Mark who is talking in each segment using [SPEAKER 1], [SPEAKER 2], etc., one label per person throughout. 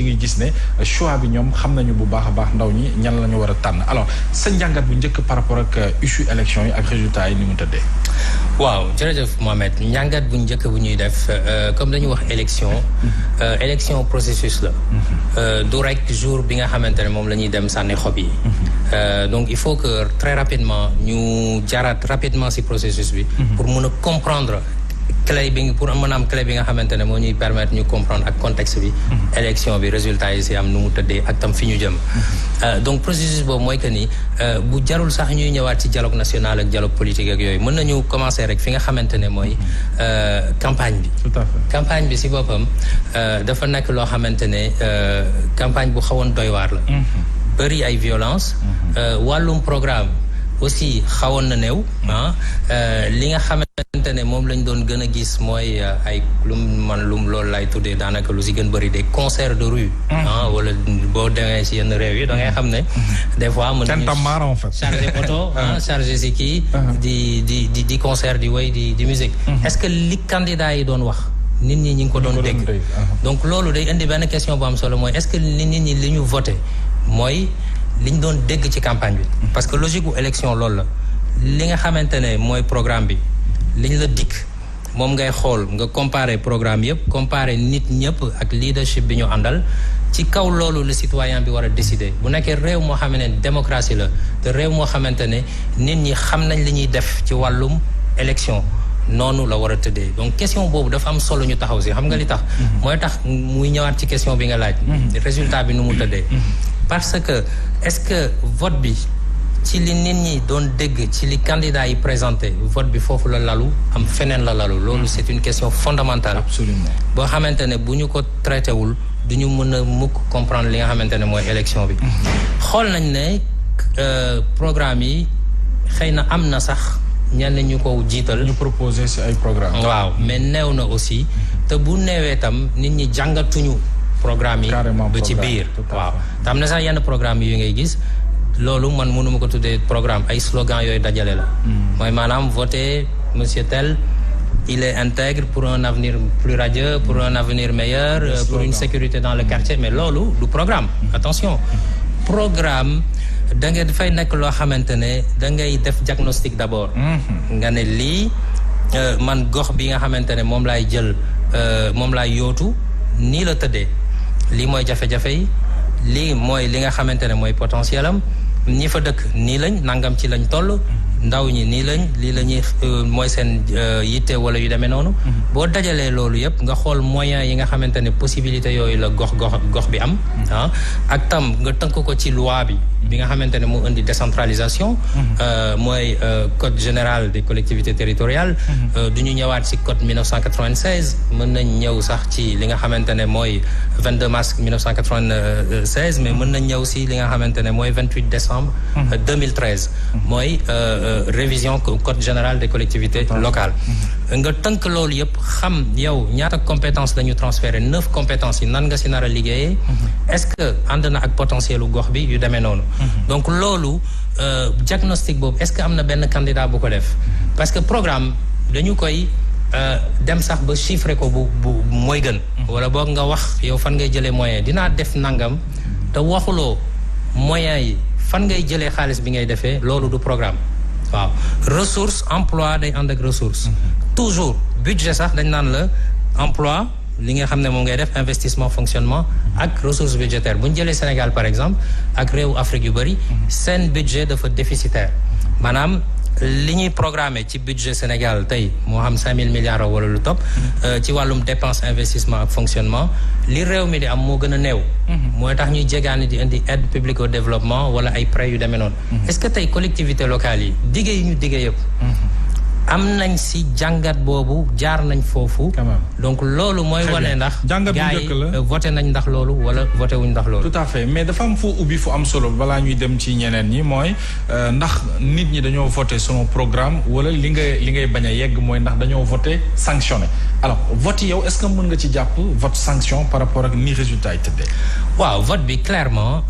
[SPEAKER 1] ñu ngi gis ne choix bi ñoom xam nañu bu baax a baax ndaw ñi ñan la ñu war a tànn alors sa njàngat bu njëkk par rapport ak issue élection yi ak résultats yi ni mu tëddee.
[SPEAKER 2] waaw jërëjëf Mohamed njàngat bu njëkk bu ñuy def comme dañu wax élection élection processus la du rek jour bi nga xamante ne moom la ñuy dem sànni xob yi donc il faut que très rapidement ñu jaaraat rapidement ci processus bi pour mun a comprendre clé bi pour mën a am clé bi nga xamante ne moo ñuy permettre ñu comprendre ak contexte bi élection bi résultat yi ci am nu mu tëddee ak tam fi ñu jëm donc processus boobu mooy que ni bu jarul sax ñuy ñëwaat ci dialogue national ak dialogue politique ak yooyu mën nañu commencer rek fi nga xamante ne mooy campagne bi.
[SPEAKER 1] Tout à fait.
[SPEAKER 2] Campagne bi ci boppam dafa nekk loo xamante ne campagne bu xawoon doy waar la bëri ay violence wàllum programme aussi xawoon na néew li nga xamante ne moom lañ doon gën a gis mooy ay lum loolu lay tuddee daanaka lu si gën bëri des concerts de rue wala boo demee si yenn réew yi da ngay xam ne des fois mën nañu chargé photo chargé si kii di concert di way di musique est-ce que li candidat yi doon wax nit ñi ngi ko doon dégg donc loolu day indi benn question bu am solo mooy est-ce que nit ñi li ñu voté mooy li ñu doon dégg ci campagne bi parce que logique bu élection loolu la li nga xamante ne mooy programme bi li ñu la dikk moom ngay xool nga comparer programme yëpp comparer nit ñëpp ak leadership bi ñu àndal ci kaw loolu le citoyen bi war a décider bu nekkee réew moo xam ne démocratie la te réew moo xamante ne nit ñi xam nañ li ñuy def ci wàllum élection noonu la war a tëddee donc question boobu dafa am solo ñu taxaw si xam nga li tax mooy tax muy ñëwaat ci question bi nga laaj résultat bi nu mu tëddee parce que est-ce que vote bi ci li nit ñi doon dégg ci li candidat yi présenté vote bi foofu la lalu am feneen la lalu loolu c'est une question fondamentale.
[SPEAKER 1] Absolument.
[SPEAKER 2] boo xamante ne bu ñu ko traité wul du ñu mën a mukk comprendre li nga xamante ne mooy élection bi xool nañ ne programme yi xëy na am na sax ñenn ñu ko jiital
[SPEAKER 1] ñu proposé ci ay programme
[SPEAKER 2] waaw mais néew na aussi te bu néewee tam nit ñi jàngatuñu programme yi ba ci biir waaw te am na sax yenn programme yu ngay gis loolu man mënuma ko tuddee programme ay slogan yooyu dajale la mooy maanaam voter monsieur tel il est intègre pour un avenir plus radieux pour un avenir meilleur pour une sécurité dans le quartier mais loolu du programme attention programme da nga dafay nekk loo xamante ne da ngay def diagnostic d'abord nga ne lii man gox bi nga xamante ne moom laay jël moom laay yootu nii la tëddee lii mooy jafe-jafe yi lii mooy li nga xamante ne mooy potentiel am ñi fa dëkk nii lañ nangam ci lañ toll ndaw ñi nii lañ lii la ñuy mooy seen yitte wala yu demee noonu boo dajalee loolu yëpp nga xool moyens yi nga xamante ne possibilité yooyu la gox bi am ak tam nga tënk ko ci loi bi nga xamante ne moo indi décentralisation mooy code général des collectivités territoriales du ñu ñëwaat ci code 1996 mën nañ ñëw sax ci li nga xamante ne mooy 22 mars 1996 mais mën nañ ñëw ci li nga xamante ne mooy 28 décembre 2013 mooy révision code général des collectivités locales nga tënk loolu yëpp xam yow ñaata compétence la ñu transféré 9 compétences yi nan nga ci nar a liggéeyee est-ce que ànd na ak potentiel u gox bi yu demee noonu donc loolu diagnostic boobu est-ce que am na benn candidat bu ko def parce que programme dañu koy dem sax ba chiffrer ko bu mooy gën wala boog nga wax yow fan ngay jëlee moyen dinaa def nangam te waxuloo moyens yi fan ngay jëlee xaalis bi ngay defee loolu du programme waaw ressource emploi day ànd ak ressource toujours budget sax dañ naan la emploi li nga xam ne moom ngay def investissement fonctionnement ak ressource budgétaire bu ñu jëlee Sénégal par exemple ak réewu Afrique yu bëri seen budget dafa déficitaire maanaam li ñuy programmer ci budget Sénégal tey moo xam 5000 milliards wala lu topp ci wàllum dépense investissement ak fonctionnement li réew mi di am moo gën a néew mooy tax ñuy jégaani di indi aide publique au développement wala ay prêts yu demee noonu est-ce que tey collectivités locales yi diggé yi ñu diggé yëpp am nañ si jàngat boobu jaar nañ foofu donc loolu mooy wane ndax gars yi voté nañ ndax loolu wala voté wuñ ndax loolu
[SPEAKER 1] tout à fait mais dafa am foo ubbi fu am solo balaa ñuy dem ci ñeneen ñi mooy ndax nit ñi dañoo voté selon programme wala li ngay bañ a yegg mooy ndax dañoo voté sanctionné alors vote yow est-ce que mën nga ci jàpp vote sanction par rapport ak ni résultat yi tëddee
[SPEAKER 2] waaw vote bi clairement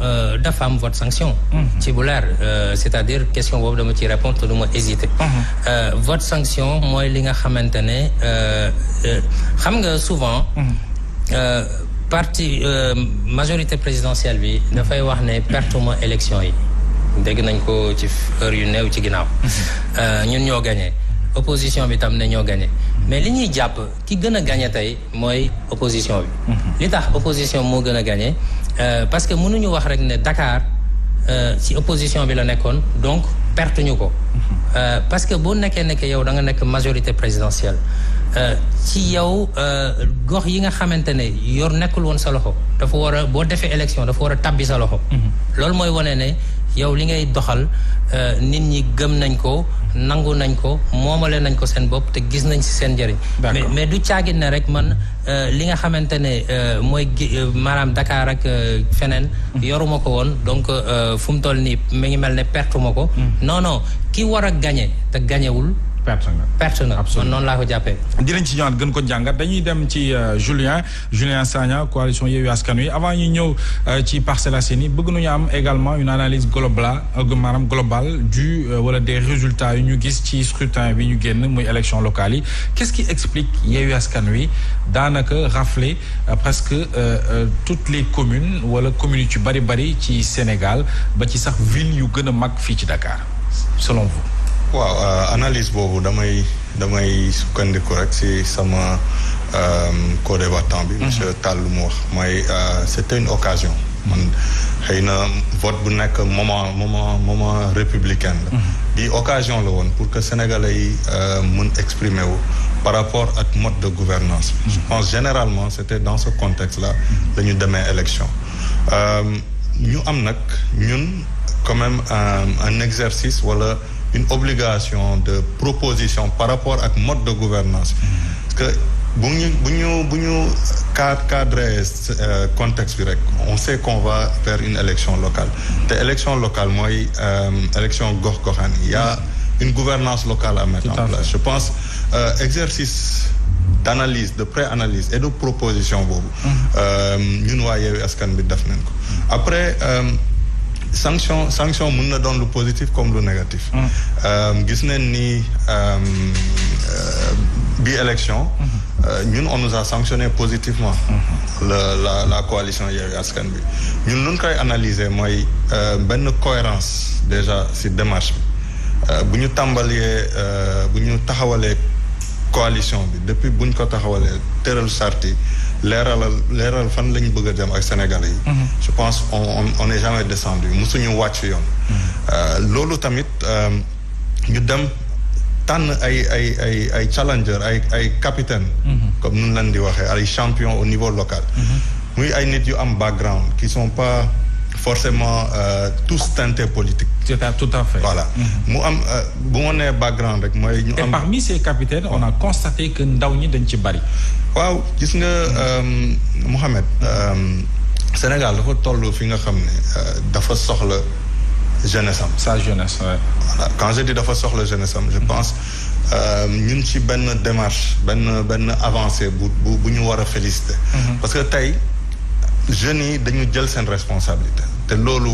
[SPEAKER 2] dafa am vote sanction ci bu leer c'est-à-dire question boobu dama ciy répondre te du ma hésiter vote sanction mooy li nga xamante ne xam nga souvent parti majorité présidentielle bi dafay wax ne pertuma élection yi dégg nañ ko ci heure yu néew ci ginnaaw ñun ñoo gagné opposition bi tam ne ñoo gagné mais li ñuy jàpp ki gën a gagné tey mooy opposition bi li tax opposition moo gën a gagné parce que mënuñu wax rek ne Dakar ci opposition bi la nekkoon donc pertuñu ko parce que boo nekkee nekk yow da nga nekk majorité présidentielle ci yow gox yi nga xamante ne yor nekkul woon sa loxo dafa war a boo defee élection dafa war a tabbi sa loxo loolu mooy wane ne yow li ngay doxal nit ñi gëm nañ ko nangu nañ ko moomale nañ ko seen bopp te gis nañ ci seen njëriñ mais du caagin ne rek man li nga xamante ne mooy maanaam Dakar ak feneen yoruma ko woon donc fu mu toll nii mi ngi mel ne pertuma ko non ki war a gagné te gagnéwul perte na man noonu laa ko jàppee.
[SPEAKER 1] dinañ ci ñëwaat gën ko jàngat dañuy dem ci Julien Sagna coalition Yewwi Askan Wi avant ñu ñëw ci Parcelles Assainies bëgg nañu am également une analyse globale du wala des résultats yu ñu gis ci scrutin bi ñu génn muy élection locale yi qu'est-ce qui explique Yewwi Askan Wi daanaka rafler presque toutes les communes wala communes yu ci bari ci Sénégal ba ci sax ville yu gën a mag fii ci Dakar selon vous.
[SPEAKER 3] waaw analyse boobu damay sukkandiku rek ci sama co-débattant bi monsieur Tall lu mu wax mooy c'était une occasion man xëy na vote bu nekk moment républicain la bi occasion la woon pour que sénégalais yi mën exprimer wu par rapport ak mode de gouvernance je pense généralement c'était dans ce contexte là la ñu demee élection ñu am nag ñun quand même un exercice wala une obligation de proposition par rapport ak mode de gouvernance parce que bu ñu cadrer contexte bi rek on sait qu'on va vers une élection locale te élection locale mooy élection gox-goxaan il y a une gouvernance locale à mettre en place je pense exercice d'analyse de pré-analyse et de proposition boobu ñun waa Yewwi Askan bi def nañ ko après sanction mën na doon lu positif comme lu négatif gis nañ ni bi élection ñun on nous a sanctionné positivement la coalition Yewwi Askan bi ñun luñ koy analyser mooy benn cohérence déjà ci démarche bi bu ñu taxawalee coalition bi depuis bu ñu ko taxawalee tëral sarti leeral fan la ñu bëgg a dem ak Sénégalais yi je pense on n'est jamais descendu musuñu wàcc yoon loolu tamit ñu dem tànn ay challenger ay capitaine comme nun leen di waxee ay champion au niveau local muy ay nit yu am background qui sont pas forcément tous teintés politiques.
[SPEAKER 1] Tout à fait.
[SPEAKER 3] Voilà mu am bu ma nee background rek mooy ñu am.
[SPEAKER 1] Et parmi ces capitaines on a constaté que ndaw ñi dañ ci bari.
[SPEAKER 3] waaw gis nga Mohamed Sénégal dafa toll fi nga xam ne dafa soxla jeunesse am.
[SPEAKER 1] sa jeunesse ouais.
[SPEAKER 3] Voilà quand je dis dafa soxla jeunesse am je pense ñun ci benn démarche benn avancée bu ñu war a féliciter. Parce que tey jeunes yi dañu jël seen responsabilité te loolu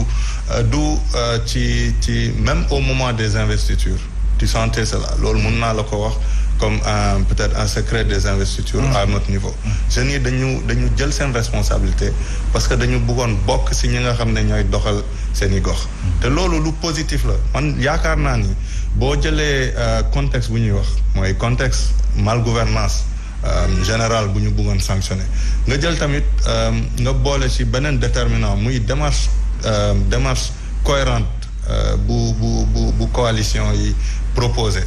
[SPEAKER 3] du ci même au moment des investitures tu sentais cela loolu mën naa la ko wax comme peut-être un secret des investitures à notre niveau jeunes yi dañu jël seen responsabilité parce que dañu bëggoon bokk ci ñi nga xam ne ñooy doxal seeni gox te loolu lu positif la man yaakaar naa ni boo jëlee contexte bu ñuy wax mooy contexte malgouvernance général bu ñu bëggoon sanctionner nga jël tamit nga boole ci beneen déterminant muy démarche cohérente bu coalition yi proposé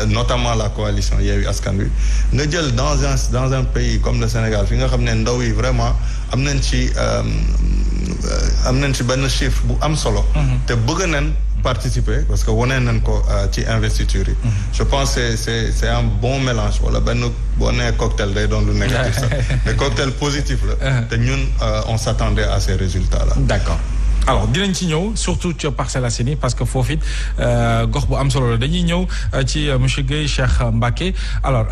[SPEAKER 3] notamment la coalition Yewwi Askan Wi nga jël dans un pays comme le Sénégal fi nga xam ne ndaw yi vraiment am nañ ci benn chiffre bu am solo te bëgg nañ participer parce que wane nañ ko ci investiture yi je pense c'est un bon mélange wala benn boo nee cocktail day doon lu négatif sax mais cocktail positif la te ñun on s'attendait à ces résultats là.
[SPEAKER 1] D'accord alors dinañ ci ñëw surtout ci Parcelles Assainies parce que foofu it gox bu am solo la dañuy ñëw ci monsieur Guèye Cheikh Mbacké alors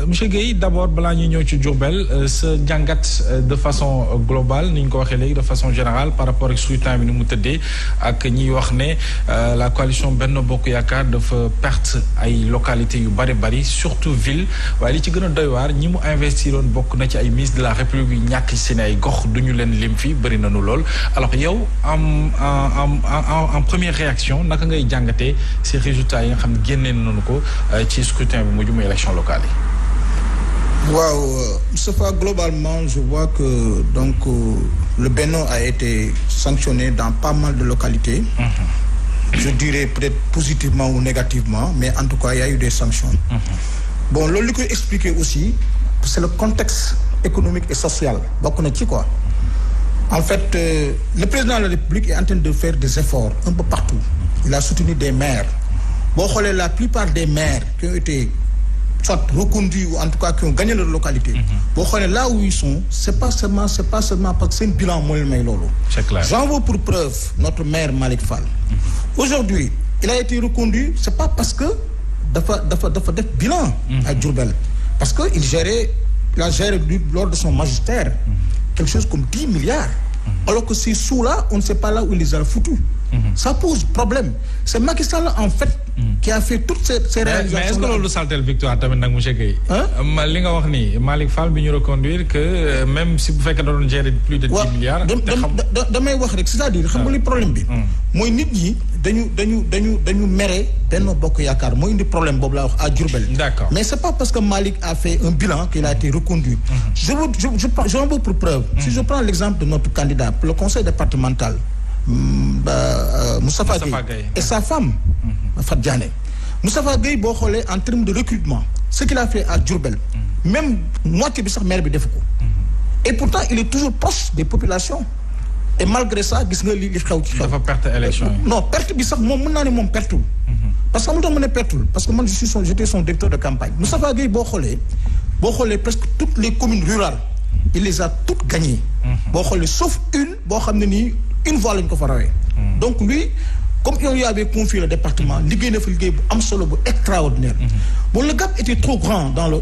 [SPEAKER 1] monsieur Guèye d'abord balaa ñuy ñëw ci Diourbel sa njàngat de façon globale ni ñu ko waxee léegi de façon générale par rapport ak scrutin bi ni mu tëddee ak ñiy wax ne la coalition Benno Bokk Yaakaar dafa perte ay localités yu bari surtout ville waaye li ci gën a doy waar ñi mu investiroon bokk na ci ay ministre de la République yu ñàkk ci seen ay gox duñu leen lim fi bëri nañu lool alors yow en première réaction naka ngay jàngatee ces résultats yi nga xam ne génnee nañu ko ci scrutin bi mujj muy élection locale yi.
[SPEAKER 4] waaw Moustapha, globalement je vois que donc le Benno a été sanctionné dans pas mal de localités. Je dirais peut-être positivement ou négativement, mais en tout cas il y a eu des sanctions. Bon, loolu li koy expliquer aussi c'est le contexte économique et social bokk na ci quoi. En fait le président de la République est en train de faire des efforts un peu partout. Il a soutenu des maires. Boo xoolee la plupart des maires qui ont été soit reconduits ou en tout cas qui ont gagné leur localité. Boo xoolee là où ils sont c'est pas seulement parce que seen bilan moo leen may loolu.
[SPEAKER 1] C'est clair.
[SPEAKER 4] J'en veux pour preuve notre maire Malick Fall. Aujourd'hui il a été reconduit c'est pas parce que dafa def bilan à Diourbel parce que il a géré lors de son magistère quelque chose comme 10 milliards alors que ces sous-là on ne sait pas là où il les a foutus. Ça pose problème. C'est Macky Sall en fait qui a fait toutes ces réalisations.
[SPEAKER 1] Mais est-ce que loolu saltel victoire tamit nag monsieur Guèye. li nga wax ni Malick Fall bi ñu reconduire que même si bu fekkee da doon gérer plus de 10 milliards.
[SPEAKER 4] damay wax rek c'est-à-dire xam nga li problème bi. mooy nit ñi dañu mere Benno Bokk Yaakaar moo indi problème boobu laa wax à Diourbel.
[SPEAKER 1] D'accord.
[SPEAKER 4] Mais c'est pas parce que Malick a fait un bilan qu'il a été reconduit. J'en veux pour preuve. Si je prends l'exemple de notre candidat pour le conseil départemental. Moustapha Guèye et sa femme Fat Diané. Moustapha Guèye boo xoolee en termes de recrutement ce qu'il a fait à Diourbel même moitié bi sax maire bi def ko et pourtant il est toujours proche des populations et malgré ça gis nga li xew ci xew
[SPEAKER 1] dafa perte élection yi.
[SPEAKER 4] non perte bi sax moom mën naa ne moom pertul parce que amul tax mu ne pertul parce que man j'étais son directeur de campagne Moustapha Guèye boo xoolee presque toutes les communes rurales il les a toutes gagnées boo xoolee sauf une boo xam ne nii une fois lañ ko fa rawee donc lui comme on lui avait confié le département liggéey na fa liggéey bu am solo bu extraordinaire bon le gap était trop grand dans le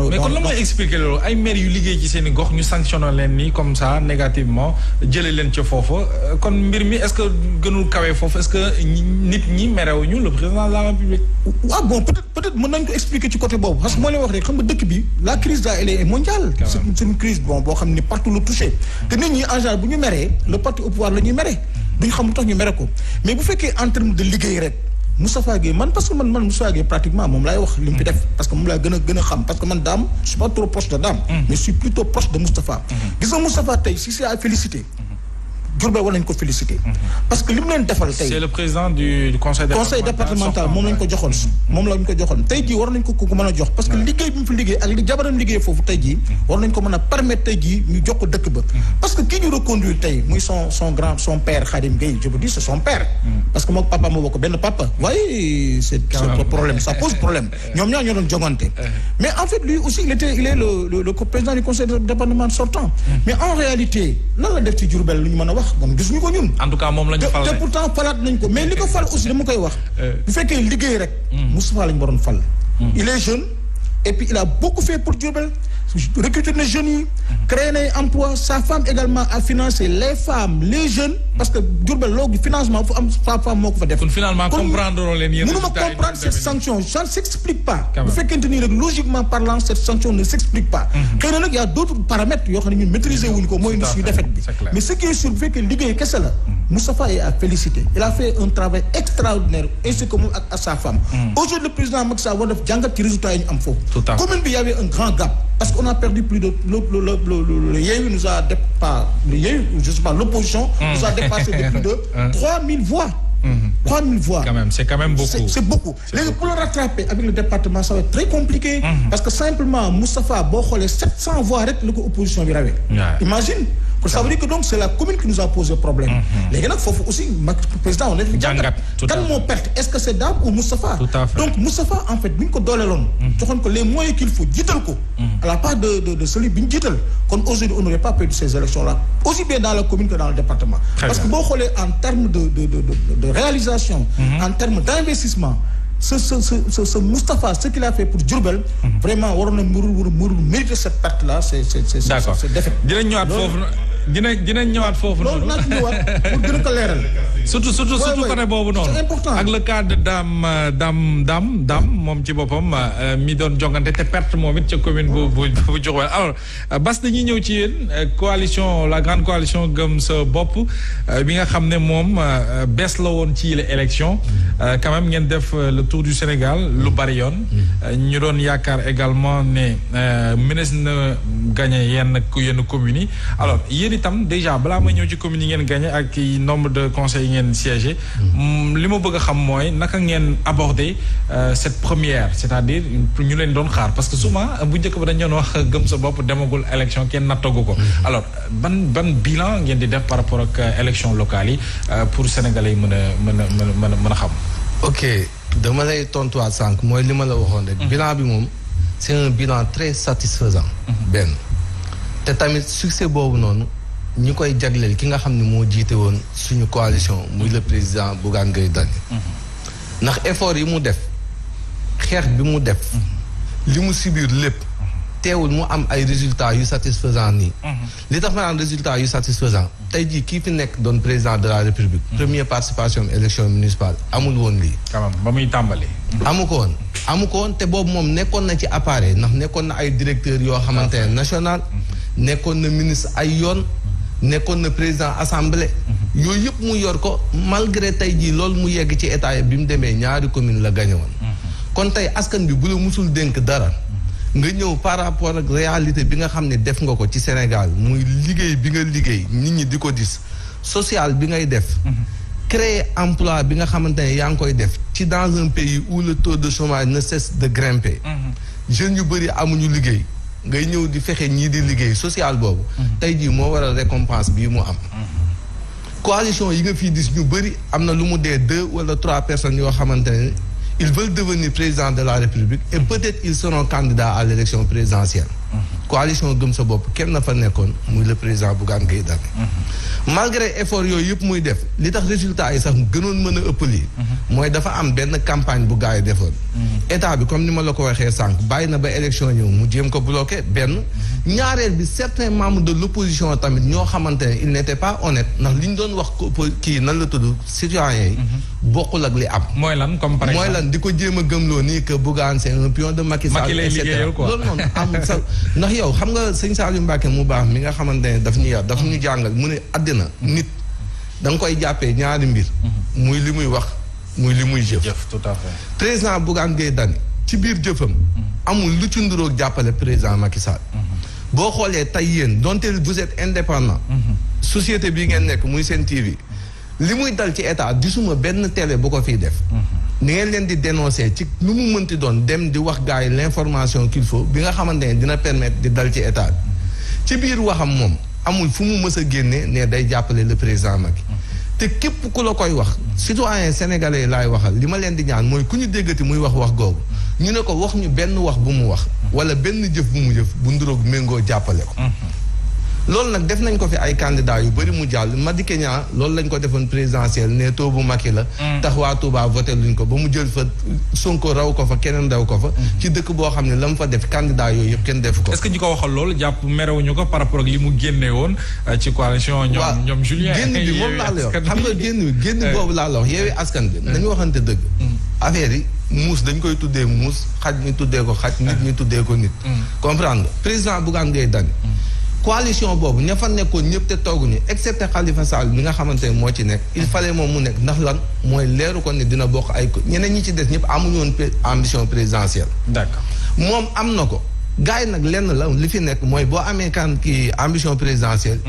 [SPEAKER 1] mais kon la mooy expliquer loolu ay maires yu liggéey ci seen i gox ñu sanctionné leen nii comme ça négativement jëlee leen ca foofa kon mbir mi est-ce que gënul kawee foofu est-ce que nit ñi merewuñu le président de la République.
[SPEAKER 4] waaw bon peut-être mën nañu ko expliquer ci côté boobu parce que moo leen wax rek xam nga dëkk bi la crise là elle est mondiale. c'est une crise boo xam ne partout lu touché te nit ñi en général bu ñu meree le parti au pouvoir la ñuy mere duñ xam lu tax ñu mere ko mais bu fekkee en termes de liggéey rek Moustapha Guèye parce que man Moustapha Guèye pratiquement moom laay wax li mu fi def parce que moom laa gën a xam parce que man Dame je suis pas trop proche de Dame mais je suis plutôt proche de Moustapha gis nga Moustapha tey si c'est à féliciter Diourbel war nañ ko féliciter parce que li mu leen defal tey
[SPEAKER 1] c'est le président du conseil
[SPEAKER 4] départemental moom lañ ko joxoon tey jii war nañ ko mën a jox parce que liggéey bi mu fi liggéey ak li jabaram liggéey foofu tey jii war nañ ko mën a permettre tey jii ñu jox ko dëkk ba parce que kii ñu reconduire tey muy son père Khadim Gueye je vous dis c'est son père parce que moom papa moo bokk benn papa waaye c'est un problème ça pose problème ñoom ñaar ñoo doon jongante mais en fait lui aussi il est le président du conseil départemental sortant mais en réalité lan la def ci Diourbel lu ñu mën a wax moom gisuñu ko ñun.
[SPEAKER 1] En tout cas moom la ñu fal
[SPEAKER 4] te pourtant falaat nañ ko mais li ko fal aussi dama koy wax. bu fekkee liggéey rek. Moustapha lañ waroon fal. il est jeune et puis il a beaucoup fait pour Diourbel recruter na jeunes yi. créer na emploi sa femme également a financé les femmes les jeunes parce que Diourbel loogu financement fu am sa femme moo ko fa def.
[SPEAKER 1] kon finalement comprendre leen yéen
[SPEAKER 4] mënuma comprendre cette sanction ça ne s'explique pas. bu fekkente ni rek logiquement parlant cette sanction ne s'explique pas. xëy na nag y a d'autres paramètres yoo xam ne ñun maîtriser wuñu ko mooy indi suñu défaite bi. mais ce qui est sûr bu fekkee liggéey kese la. Moustapha est à féliciter il a fait un travail extraordinaire ainsi que moom ak sa femme. aujourd'hui le président Macky Sall war def jàngat ci résultats yi ñu am foofu. commune bi y avait un grand gap. parce qu'on a perdu plus de le Yewwi nous a l'opposition nous a dépassé de plus de 3000 voix. 3000 voix.
[SPEAKER 1] Quand même, c'est quand même beaucoup.
[SPEAKER 4] C'est beaucoup. Pour le rattraper avec le département, ça va être très compliqué. Parce que simplement, Moustapha, boo xoolee 700 voix rek la ko opposition bi rawee. Imagine Ça veut dire que donc c'est la commune qui nous a posé problème. léegi nag foofu aussi président on est jàngat kan moo perte est-ce que c'est Dame ou Moustapha. Donc Moustapha en fait bi ñu ko dooleeloon. joxoon ko les moyens qu'il faut jiital ko. à la part de celui bi ñu jiital kon aujourd'hui on n'aurait pas perdu ces élections-là aussi bien dans la commune que dans le département. Parce que boo xoolee en termes de réalisation. En termes d'investissement. Ce Moustapha, ce qu'il a fait pour Diourbel, vraiment, on mérite cette perte-là, c'est défait.
[SPEAKER 1] dinañ ñëwaat foofu
[SPEAKER 4] loolu naa ci ñëwaat pour gën a ko leeral.
[SPEAKER 1] surtout côté boobu noonu.
[SPEAKER 4] c'est important
[SPEAKER 1] ak le cas de Dame moom ci boppam mi doon jongante te perte moom it ca commune bu Diourbel alors Bass dañuy ñëw ci yéen la grande coalition Gëm Sa Bopp bi nga xam ne moom bees la woon ci les élections quand même ngeen def le tour du Sénégal lu bari yoon. ñu doon yaakaar également ne mënees na gagné yenn communes yi alors yéen itam déjà balaa ma ñëw ci communes yi ngeen gagné ak nombre de conseils yi ngeen siégé li ma bëgg a xam mooy naka ngeen aborder cette première c'est-à-dire ñu leen doon xaar parce que souvent bu njëkk ba dañ doon wax Gëm Sa Bopp demagul élection kenn nattagu ko alors ban bilan ngeen di def par rapport ak élection locale yi pour sénégalais yi mën a xam.
[SPEAKER 5] ok dama lay tontuwaat sànq mooy li ma la waxoon rek. bilan bi moom c'est un bilan très satisfaisant. benn te tamit succès boobu noonu ñi koy jagleel ki nga xam ne moo jiite woon suñu coalition muy le président Bougane Gueye Dany. ndax effort yi mu def xeex bi mu def. li mu subir lépp teewul mu am ay résultats yu satisfaisant nii. li tax ma naan résultats yu satisfaisant tey jii kii fi nekk doon président de la république. première participation élection municipale amul woon lii.
[SPEAKER 1] quand même ba muy tàmbali.
[SPEAKER 5] amu ko woon te boobu moom nekkoon na ci appareil ndax nekkoon na ay directeurs yoo xamante ne national. nekkoon na ministre ay yoon. nekkoon na président assemblée. yooyu yëpp mu yor ko malgré tey jii loolu mu yegg ci état yi bi mu demee ñaari commune la gagné woon. kon tey askan bi bu la musul dénk dara. nga ñëw par rapport ak réalité bi nga xam ne def nga ko ci Sénégal muy liggéey bi nga liggéey nit ñi di ko gis social bi ngay def. créer emploi bi nga xamante ne yaa ngi koy def ci dans un pays où le taux de chômage ne cesse de grimper. jeunes yu bëri amuñu liggéey. ngay ñëw di fexe ñii di liggéey social boobu. tey jii moo waral récompense bii mu am. coalition yi nga fii gis ñu bëri am na lu mu dee 2 wala 3 personnes yoo xamante ne ils veulent devenir président de la République et peut-être ils seront candidats à l'élection présidentielle. coalition Gëm Sa Bopp kenn na fa nekkoon muy le président Bougane Gueye Dany. malgré effort yooyu yëpp muy def li tax résultat yi sax gënoon mën a ëpp lii. mooy dafa am benn campagne bu gars yi defoon. état bi comme ni ma la ko waxee sànq bàyyi na ba élection ñëw mu jéem ko bloqué benn. ñaareel bi certains membres de l'opposition tamit ñoo xamante ne ils n'étaient pas honnêtes ndax li ñu doon wax kii nan la tudd citoyens yi. bokkul ak li am.
[SPEAKER 1] mooy lan comme par exemple
[SPEAKER 5] mooy lan di ko jéem a gëmloo nii que Bougane c'est un pion de Macky Sall et cetera loolu noonu amul sax ndax yow xam nga sëñ Saliou Mbacké mu baax mi nga xamante ne daf ñu yar daf ñu jàngal mu ne àddina nit da nga koy jàppee ñaari mbir. muy li muy wax muy li muy jëf.
[SPEAKER 1] tout à fait.
[SPEAKER 5] président Bougane Gueye Dany ci biir jëfam. amul lu ci nduroog jàppale président Macky Sall. boo xoolee tey yéen donte vous êtes indépendant. société bi ngeen nekk muy Sen TV li muy dal ci état gisuma benn télé bu ko fiy def. ni ngeen leen di dénoncer ci nu mu mënti doon dem di wax gars yi l'information qu'il faut bi nga xamante ne dina permettre di dal ci état bi ci biir waxam moom amul fu mu mës a génne ne day jàppale le président Macky te képp ku la koy wax citoyen sénégalais laay waxal li ma leen di ñaan mooy ku ñu déggati muy wax googu ñu ne ko wax ñu benn wax bu mu wax wala benn jëf bu mu jëf bu nduroog méngoo jàppale ko. loolu nag def nañ ko fi ay candidats yu bëri mu jàll Madické Niang loolu lañ ko defoon présidentielle ne taux bu Macky la. tax waa Touba voté luñ ko ba mu jël fa Sonko raw ko fa keneen raw ko fa. ci dëkk boo xam ne la mu fa def candidat yooyu yëpp kenn defu ko.
[SPEAKER 1] est-ce que ñi ko waxal loolu jàpp merewuñu ko par rapport ak li mu génne woon ci coalition. ñoom Julien
[SPEAKER 5] génn bi moom laa la wax xam nga génn boobu laa la wax yeewee askan bi. nañu waxante dëgg. affaire yi muus dañ koy tuddee muus xaj ñu tuddee ko xaj nit ñu tuddee ko nit. comprendre nga président Bougane Gueye Dany coalition boobu ña fa nekkoon ñëpp te tooguñu excepté Khalifa Sall mi nga xamante ne moo ci nekk il fallait moom mu nekk ndax lan mooy leeru ko ne dina bokk ay ñeneen ñi ci des ñëpp amuñu woon ambition présidentielle.
[SPEAKER 1] d'accord
[SPEAKER 5] moom am na ko. gars yi nag lenn la li fi nekk mooy boo amee kii ambition présidentielle.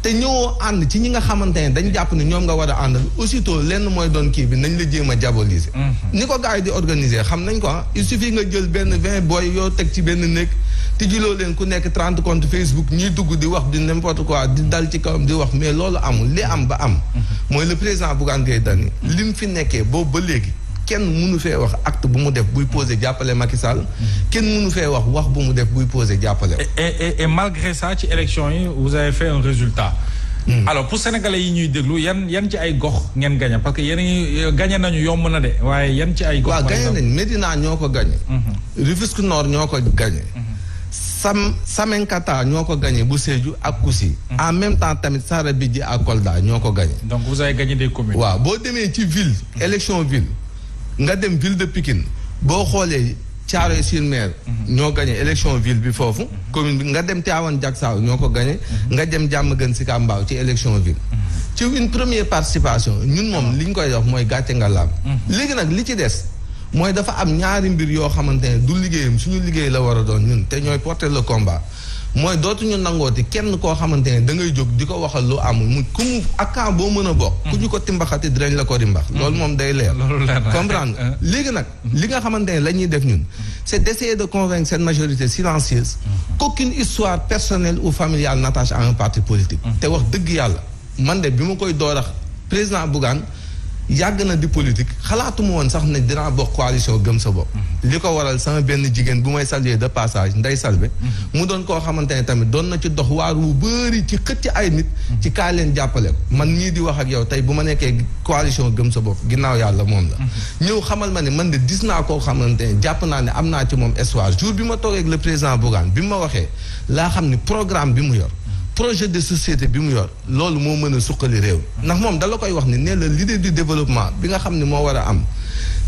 [SPEAKER 5] te ñëwoo ànd ci ñi nga xamante ne dañ jàpp ne ñoom nga war a àndal aussitôt lenn mooy doon kii bi nañ la jéem a diaboliser. ni ko gars yi di organiser xam nañ ko il suffit nga jël benn 20 boy yoo teg ci benn néeg tijjiloo leen ku nekk 30 compte Facebook ñuy dugg di wax di n'importe quoi di dal ci kawam di wax mais loolu amul li am ba am mooy le président Bougane Gueye Dany li mu fi nekkee boobu ba léegi kenn mënu fee wax acte bu mu def buy posé jàppale Macky Sall kenn mënu fee wax bu mu def buy posé jàppale
[SPEAKER 1] et malgré ça ci élection yi vous avez fait un résultat alors pour sénégalais yi ñuy déglu yan ci ay gox ngeen gagné parce que yéen gagné nañu yomb na de waaye yan ci ay gox
[SPEAKER 5] waaw gagné nañ Médina ñoo ko gagné Rufisque Nord ñoo ko gagné Samenkata ñoo ko gagné bu Sédhiou ak Kousi en même temps tamit Sarabidji ak Kolda ñoo ko gagné
[SPEAKER 1] donc vous avez gagné des communes
[SPEAKER 5] waaw boo demee ci ville élection ville nga dem ville de Pikine boo xoolee Thiaroye-sur-Mer ñoo gagné élection ville bi foofu commune bi nga dem Tivaouane Diacksao ñoo ko gagné nga dem Diamaguène Sicap Mbao ci élection ville ci une première participation ñun moom li ñu koy wax mooy gàcce nga laam léegi nag li ci des mooy dafa am ñaari mbir yoo xamante ne du liggéeyam suñu liggéey la war a doon ñun te ñooy porter le combat mooy dootuñu nangooti kenn koo xamante ne da ngay jóg di ko waxal lu amul mu ku mu ak camp boo mën a bokk ku ñu ko timbaxati dinañ la ko rimbax loolu moom day leer comprendre léegi nag li nga xamante ne la ñuy def ñun c'est d'essayer de convaincre cette majorité silencieuse qu'aucune histoire personnelle ou familiale n'attache à un parti politique te wax dëgg yàlla man de bi ma koy doorax président Bougane yàgg na di politique xalaatuma woon sax ne dinaa bokk coalition gëm sa bopp li ko waral sama benn jigéen bu may saluer de passage Ndeye Salbe mu doon koo xamante ne tamit doon na ci dox waar wu bëri ci xëcc ay nit ci kaay leen jàppale ko man ñii di wax ak yow tey bu ma nekkee coalition gëm sa bopp ginnaaw yàlla moom la ñëw xamal ma ne man de gis naa koo xamante ne jàpp naa ne am naa ci moom espoir jour bi ma toogee ak le président Bougane bi ma waxee laa xam ne programme bi mu yor projet de société bi mu yor loolu moo mën a suqali réew ndax moom dala koy wax ni ne la l'idée du développement bi nga xam ne moo war a am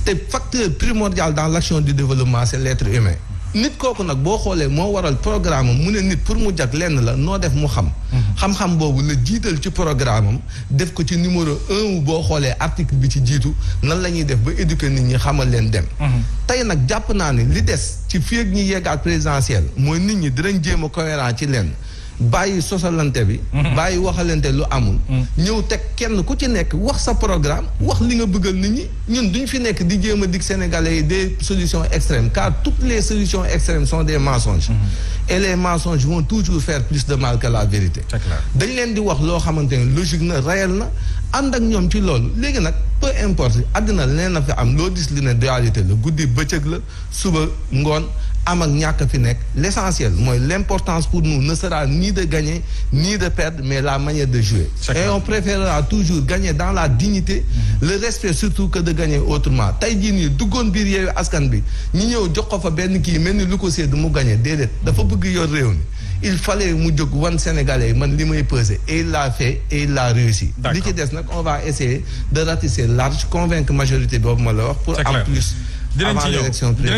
[SPEAKER 5] te facteur primordial dans l'action du développement c'est l'être humain nit kooku nag boo xoolee moo waral programme am mu ne nit pour mu jag lenn la noo def mu xam-xam boobu la jiital ci programme am def ko ci numéro 1 boo xoolee article bi ci jiitu nan la ñuy def ba éduquer nit ñi xamal leen dem tey nag jàpp naa ne li des ci fii ak ñi yeggaat présidentielle mooy nit ñi dinañ jéem a cohérent ci lenn bàyyi sosalante bi bàyyi waxalante lu amul ñëw teg kenn ku ci nekk wax sa programme wax li nga bëggal nit ñi ñun duñ fi nekk di jéem a dig Sénégalais yi des solutions extrêmes car toutes les solutions extrêmes sont des mensonges et les mensonges vont toujours faire plus de mal que la vérité dañ leen di wax loo xamante ne logique na réel na ànd ak ñoom ci loolu léegi nag peu importe àddina leen na fi am loo gis li ne dualité la guddi bëccëg la suba ngoon am ak ñàkk fi nekk l'essentiel mooy l'importance pour nous ne sera ni de gagner ni de perdre mais la manière de jouer et on préférera toujours gagner dans la dignité le respect surtout que de gagner autrement tey jii nii duggoon biir Yewwi Askan bi ñi ñëw jox ko fa benn kii mel ni lu ko sédd mu gagner déedéet dafa bëgg yor réew mi il fallait mu jóg wan Sénégalais yi man li may peser et il l'a fait et il l'a réussi li ci des nag on va essayer de ratisser large convaincre majorité boobu ma la wax pour am plus
[SPEAKER 1] dinañ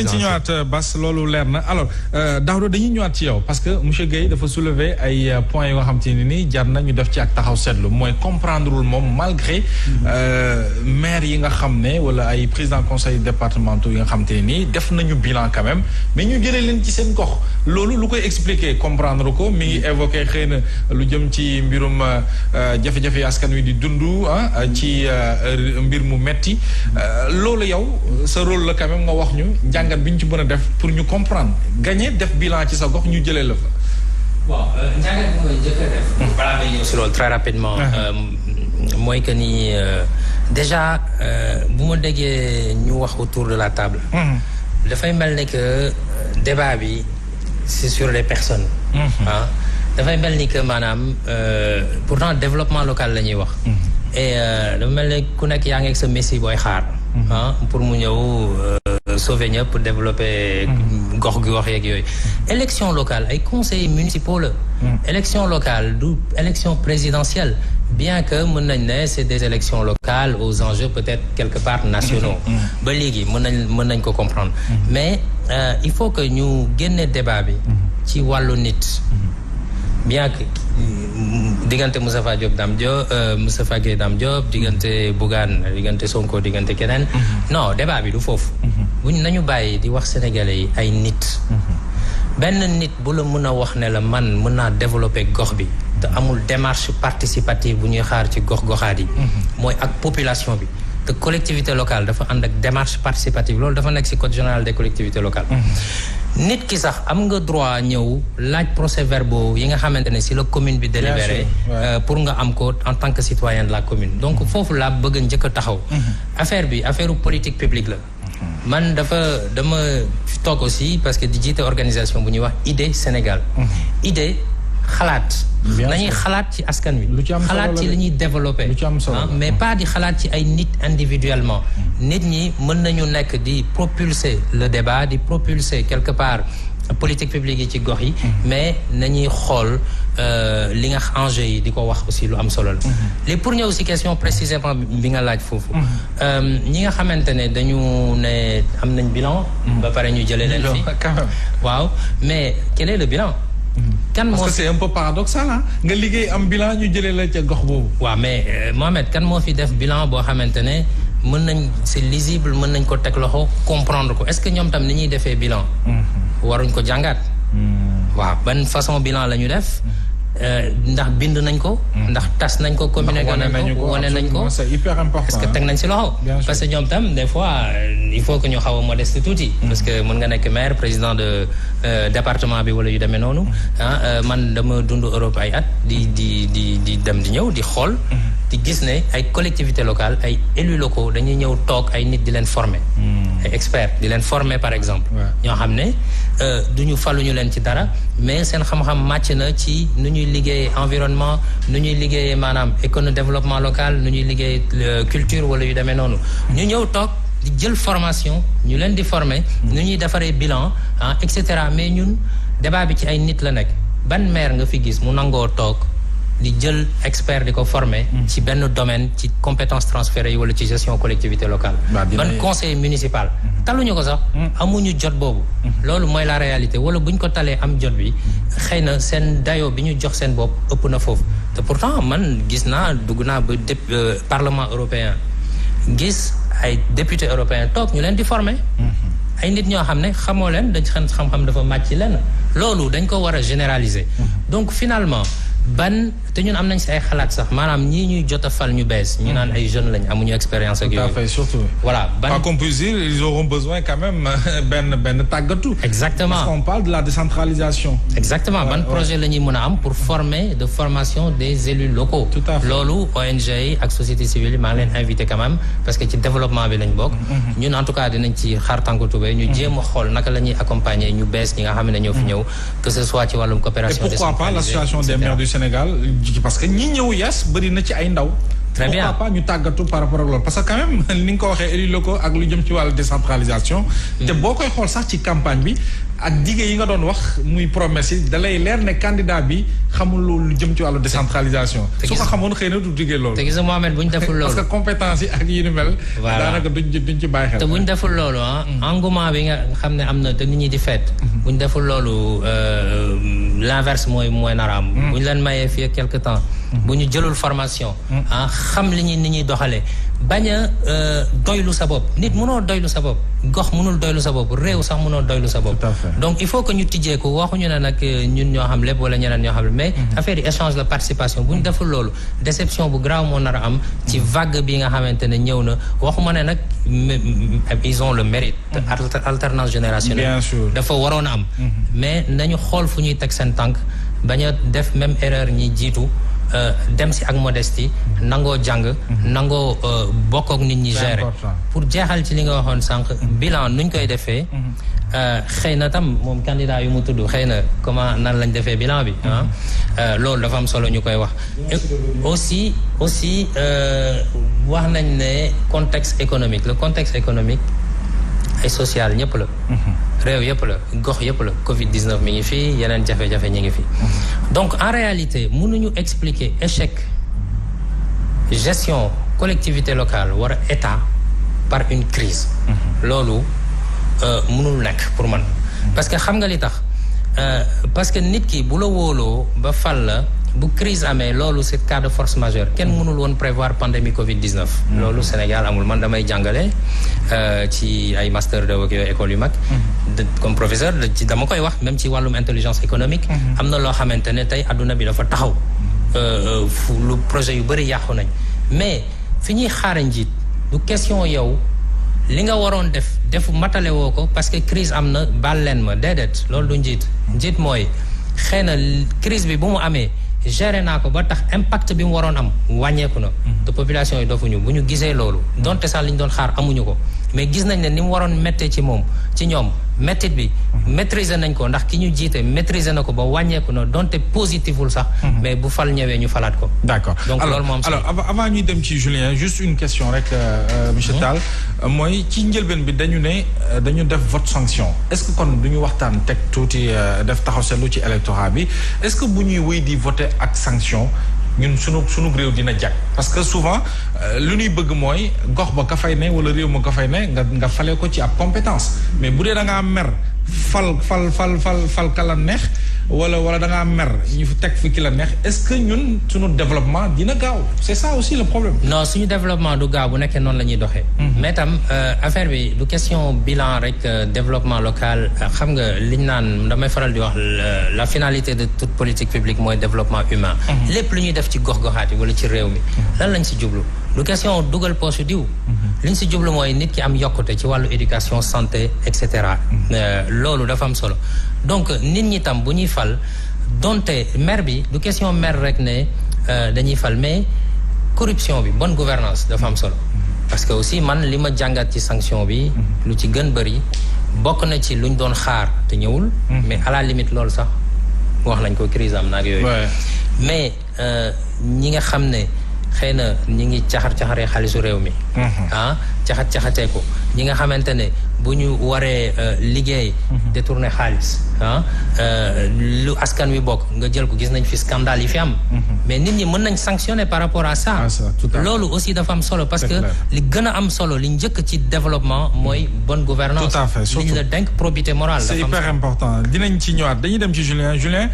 [SPEAKER 1] ci ñëwaat Bass loolu leer na alors Daouda dañuy ñëwaat ci yow parce que monsieur Guèye dafa soulever ay points yoo xam te ne nii jar na ñu def ci ak taxaw seetlu mooy comprendrewul moom malgré maire yi nga xam ne wala ay président conseil départementaux yi nga xam te ne nii def nañu bilan quand même mais ñu jëlee leen ci seen gox loolu lu koy expliquer comprendre ko mi ngi évoqué xëy na lu jëm ci mbirum jafe-jafe askan wi di dund ci mbir mu metti loolu yow sa rôle la même nga wax ñu njàngat bi ñu ci mën a def pour ñu comprendre gagner def bilan ci sa gox ñu jëlee la fa.
[SPEAKER 2] bon njàngat bi mooy njëkk a def. balaa may ñëw si loolu très rapidement. mooy que ni déjà bu ma déggee ñu wax autour de la table. dafay mel ni que débat bi c'est sur les personnes. dafay mel ni que maanaam pourtant développement local la ñuy wax. et dafa mel ni ku nekk yaa ngi ak sa messi booy xaar. pour mu ñëw sauver ñëpp pour développer gox gi wax yeeg yooyu élection locale ay conseillers municipaux la élection locale du élection présidentielle bien que mën nañ ne c'est des élections locales aux enjeux peut-être quelque part nationaux ba léegi mën nañ ko comprendre mais il faut que ñu génne débat bi ci wàllu nit bien que diggante Moustapha Diop Dame Diop Moustapha Gueye Dame Diop diggante Bougane diggante Sonko diggante keneen non débat bi du foofu buñ nañu bàyyi di wax sénégalais yi ay nit benn nit bu la mën a wax ne la man mën naa développer gox bi te amul démarche participative bu ñuy xaar ci gox-goxaat yi mooy ak population bi te collectivité locale dafa ànd ak démarche participative loolu dafa nekk ci code général des collectivités locales nit ki sax am nga droit ñëw laaj procès-verbaux yi nga xamante ne si la commune bi délibéré pour nga am ko en tant que citoyen de la commune donc foofu laa bëgg a njëkk a taxaw affaire bi affaire politique publique la man dama toog aussi parce que di jiite organisation bu ñuy wax idée Sénégal idée xalaat nañuy xalaat ci askan wi xalaat ci li ñuy développé mais pas di xalaat ci ay nit individuellement nit ñi mën nañu nekk di propulser le débat di propulser quelque part politique publique yi ci gox yi mais nañuy xool li nga enjeu yi di ko wax aussi lu am solo la léegi pour ñëw si question précisément bi nga laaj foofu ñi nga xamante ne dañu ne am nañ bilan ba pare ñu jëlee leen fi waaw mais quel est le bilan kan
[SPEAKER 1] parce que c'est un peu paradoxal nga liggéey am bilan ñu jëlee la ca gox boobu
[SPEAKER 2] waaw mais Mohamed kan moo fi def bilan boo xamante ne mën nañ c'est lisible mën nañ ko teg loxo comprendre ko est-ce que ñoom tam ni ñuy defee bilan waruñ ko jàngaat waaw ban façon bilan la ñu def ndax bind nañ ko ndax tas nañ ko communiqué nañ ko wane nañ ko
[SPEAKER 1] c'est hyper important
[SPEAKER 2] est-ce que teg nañ si loxo parce que ñoom tam des fois il faut que ñu xaw a modeste tuuti parce que mën nga nekk maire président de département bi wala yu demee noonu man dama dund Europe ay at di dem di ñëw di xool di gis ne ay collectivités locales ay élus locaux dañuy ñëw toog ay nit di leen former ay experts di leen former par exemple ñoo xam ne duñu faluñu leen ci dara mais seen xam-xam màcc na ci nu ñuy liggéeyee environnement nu ñuy liggéeyee maanaam développement local nu ñuy liggéeyee culture wala yu demee noonu ñu ñëw toog di jël formation ñu leen di former nu ñuy defaree bilan et cetera mais ñun débat bi ci ay nit la nekk ban maire nga fi gis mu nangoo toog di jël expert di ko former ci benn domaine ci compétences transférées yi wala ci gestion collectivité locale ban conseil municipal taluñu ko sax amuñu jot boobu loolu mooy la réalité wala buñ ko talee am jot bi xëy na seen dayoo bi ñu jox seen bopp ëpp na foofu te pourtant man gis naa dugg naa ba parlement européen gis ay députés européens toog ñu leen di former ay nit ñoo xam ne xamoo leen dañ xam-xam dafa màcc ci lenn loolu dañ ko war a généraliser donc finalement ban te ñun am nañ si ay xalaat sax maanaam ñii ñuy jot a fal ñu bees ñu naan ay jeunes lañ amuñu expérience ak yooyu.
[SPEAKER 1] tout à fait surtout.
[SPEAKER 2] voilà ban
[SPEAKER 1] quoi qu'on puisse dire ils auront besoin quand même benn tàggatu.
[SPEAKER 2] exactement
[SPEAKER 1] parce qu'on parle de la décentralisation.
[SPEAKER 2] exactement ban projet la ñuy mën a am pour former de formation des élus locaux.
[SPEAKER 1] tout à fait
[SPEAKER 2] loolu ONG yi ak société civile yi maa ngi leen invité quand même parce que ci développement bi lañ bokk. ñun en tout cas dinañ ci xaar tànku tubéy ñu jéem a xool naka la ñuy accompagner ñu bees ñi nga xam ne ñoo fi ñëw que ce soit ci wàllum coopération.
[SPEAKER 1] et pourquoi pas l'association des maires du Sénégal parce que ñi ñëw yes bëri na ci ay ndaw.
[SPEAKER 2] très bien
[SPEAKER 1] pourquoi pas ñu tàggatu par rapport ak loolu parce que quand même ni nga ko waxee élus locaux ak lu jëm ci wàllu décentralisation. te boo koy xool sax ci campagne bi ak dige yi nga doon wax muy promesse yi da lay leer ne candidat bi xamul loolu lu jëm ci wàllu décentralisation. su ko xamoon xëy na du dige loolu.
[SPEAKER 2] te gis nga Mohamed bu ñu deful loolu.
[SPEAKER 1] parce que compétence yi ak yi ni mel.
[SPEAKER 2] voilà
[SPEAKER 1] daanaka duñ ci bàyyi xel.
[SPEAKER 2] te bu ñu deful loolu engouement bi nga xam ne am na te nit ñi di feet. bu ñu deful loolu l'inverse mooy naraam. bu ñu leen mayee fii quelque temps. bu ñu jëlul formation. xam li ñuy ni ñuy doxalee. bañ a doylu sa bopp nit mënoo doylu sa bopp gox mënul doylu sa bopp réew sax mënoo doylu sa bopp. donc il faut que ñu tijjee ko waxuñu ne nag ñun ñoo xam lépp wala ñeneen ñoo xam mais affaire yi échange la participation bu ñu deful loolu déception bu grave moo nar a am ci vague bi nga xamante ne ñëw na waxuma ne nag ils ont le mérite alternance générationnelle
[SPEAKER 1] bien sûr
[SPEAKER 2] dafa waroon a am mais nañu xool fu ñuy teg seen tànk bañ a def même erreur ñi jiitu dem si ak modestie nangoo jàng nangoo bokk ak nit ñi gérer pour jeexal ci li nga waxoon sànq bilan nuñ koy defee xëy na tam moom candidat yu mu tudd xëy na comment nan lañ defee bilan bi loolu dafa am solo ñu koy wax aussi wax nañ ne contexte économique le contexte économique et social ñëpp la réew yëpp la gox yëpp la Covid-19 mi ngi fii yeneen jafe-jafe ñi ngi fi donc en réalité mënuñu expliquer échec gestion collectivité locale war a état par une crise loolu mënul nekk pour man parce que xam nga li tax parce que nit ki bu la wóoloo ba fal la bu crise amee loolu c'est cas de force majeure kenn mënul woon prévoir pandémie Covid-19 loolu Sénégal amul man damay jàngale ci ay master de yooyu école yu mag comme professeur ci dama koy wax même ci wàllum intelligence économique am na loo xamante ne tey adduna bi dafa taxaw lu projet yu bëri yàqu nañ mais fi ñuy xaar njiit du question yow li nga waroon def matale woo ko parce que crise am na baal leen ma déedéet loolu du njiit mooy xëy na crise bi bu mu amee géré naa ko ba tax impact bi mu waroon am wàññeeku na te population yi dofuñu bu ñu gisee loolu donte sax li ñu doon xaar amuñu ko mais gis nañ ne ni mu waroon méttee ci ñoom méttit bi maîtriser nañ ko ndax ki ñu jiite maîtriser na ko ba wàññeeku na donte positiful sax mais bu fal ñëwee ñu falaat ko
[SPEAKER 1] d'accord
[SPEAKER 2] donc loolu moom
[SPEAKER 1] alors avant ñuy dem ci Julien juste une question rek monsieur Tall mooy ci njëlbeen bi dañu def vote sanction est-ce que kon du ñu waxtaan teg tuuti def taxaw seetlu ci électorat bi est-ce que bu ñuy wéy di voter ak sanction ñun sunu réew dina jag parce que souvent lu ñuy bëgg mooy gox ba ka fay ne wala réew ma ka fay ne nga fale ko ci ab compétence mais bu dee da ngaa mer fal kala neex wala da ngaa mer ñu teg fi ki la neex est-ce que ñun sunu développement dina gaaw c'est ça aussi le problème.
[SPEAKER 2] non suñu développement du gaaw bu nekkee noonu la ñuy doxee. mais tam affaire bi du question bilan rek développement local xam nga liñ naan damay faral di wax la finalité de toute politique publique mooy développement humain. lépp lu ñuy def ci gox-goxaat yi wala ci réew mi lan lañ si jublu du question dugal poche diw. liñ si jublu mooy nit ki am yokkute ci wàllu éducation santé et cetera. loolu dafa am solo donc nit ñi tam bu ñuy fal donte maire bi du question maire rek ne dañuy fal mais corruption bi bonne gouvernance dafa am solo parce que aussi man li ma jàngat ci sanction bi lu ci gën bëri bokk na ci luñ doon xaar te ñëwul mais à la limite loolu sax wax nañ ko crise am naag yooyu mais ñi nga xam ne xëy na ñi ngi caxaree xaalisu réew mi caxatee ko ñi nga xamante ne bu ñu waree liggéey détourner xaalis lu askan wi bokk nga jël ko gis nañ fi scandale yi fi am mais nit ñi mën nañ sanctionner par rapport à ça loolu aussi dafa am solo parce que li gën a am solo li njëkk ci développement mooy bonne gouvernance
[SPEAKER 1] tout à fait
[SPEAKER 2] li ñu la denk probité morale
[SPEAKER 1] c'est hyper important dinañ ci ñëwaat dañuy dem ci Julien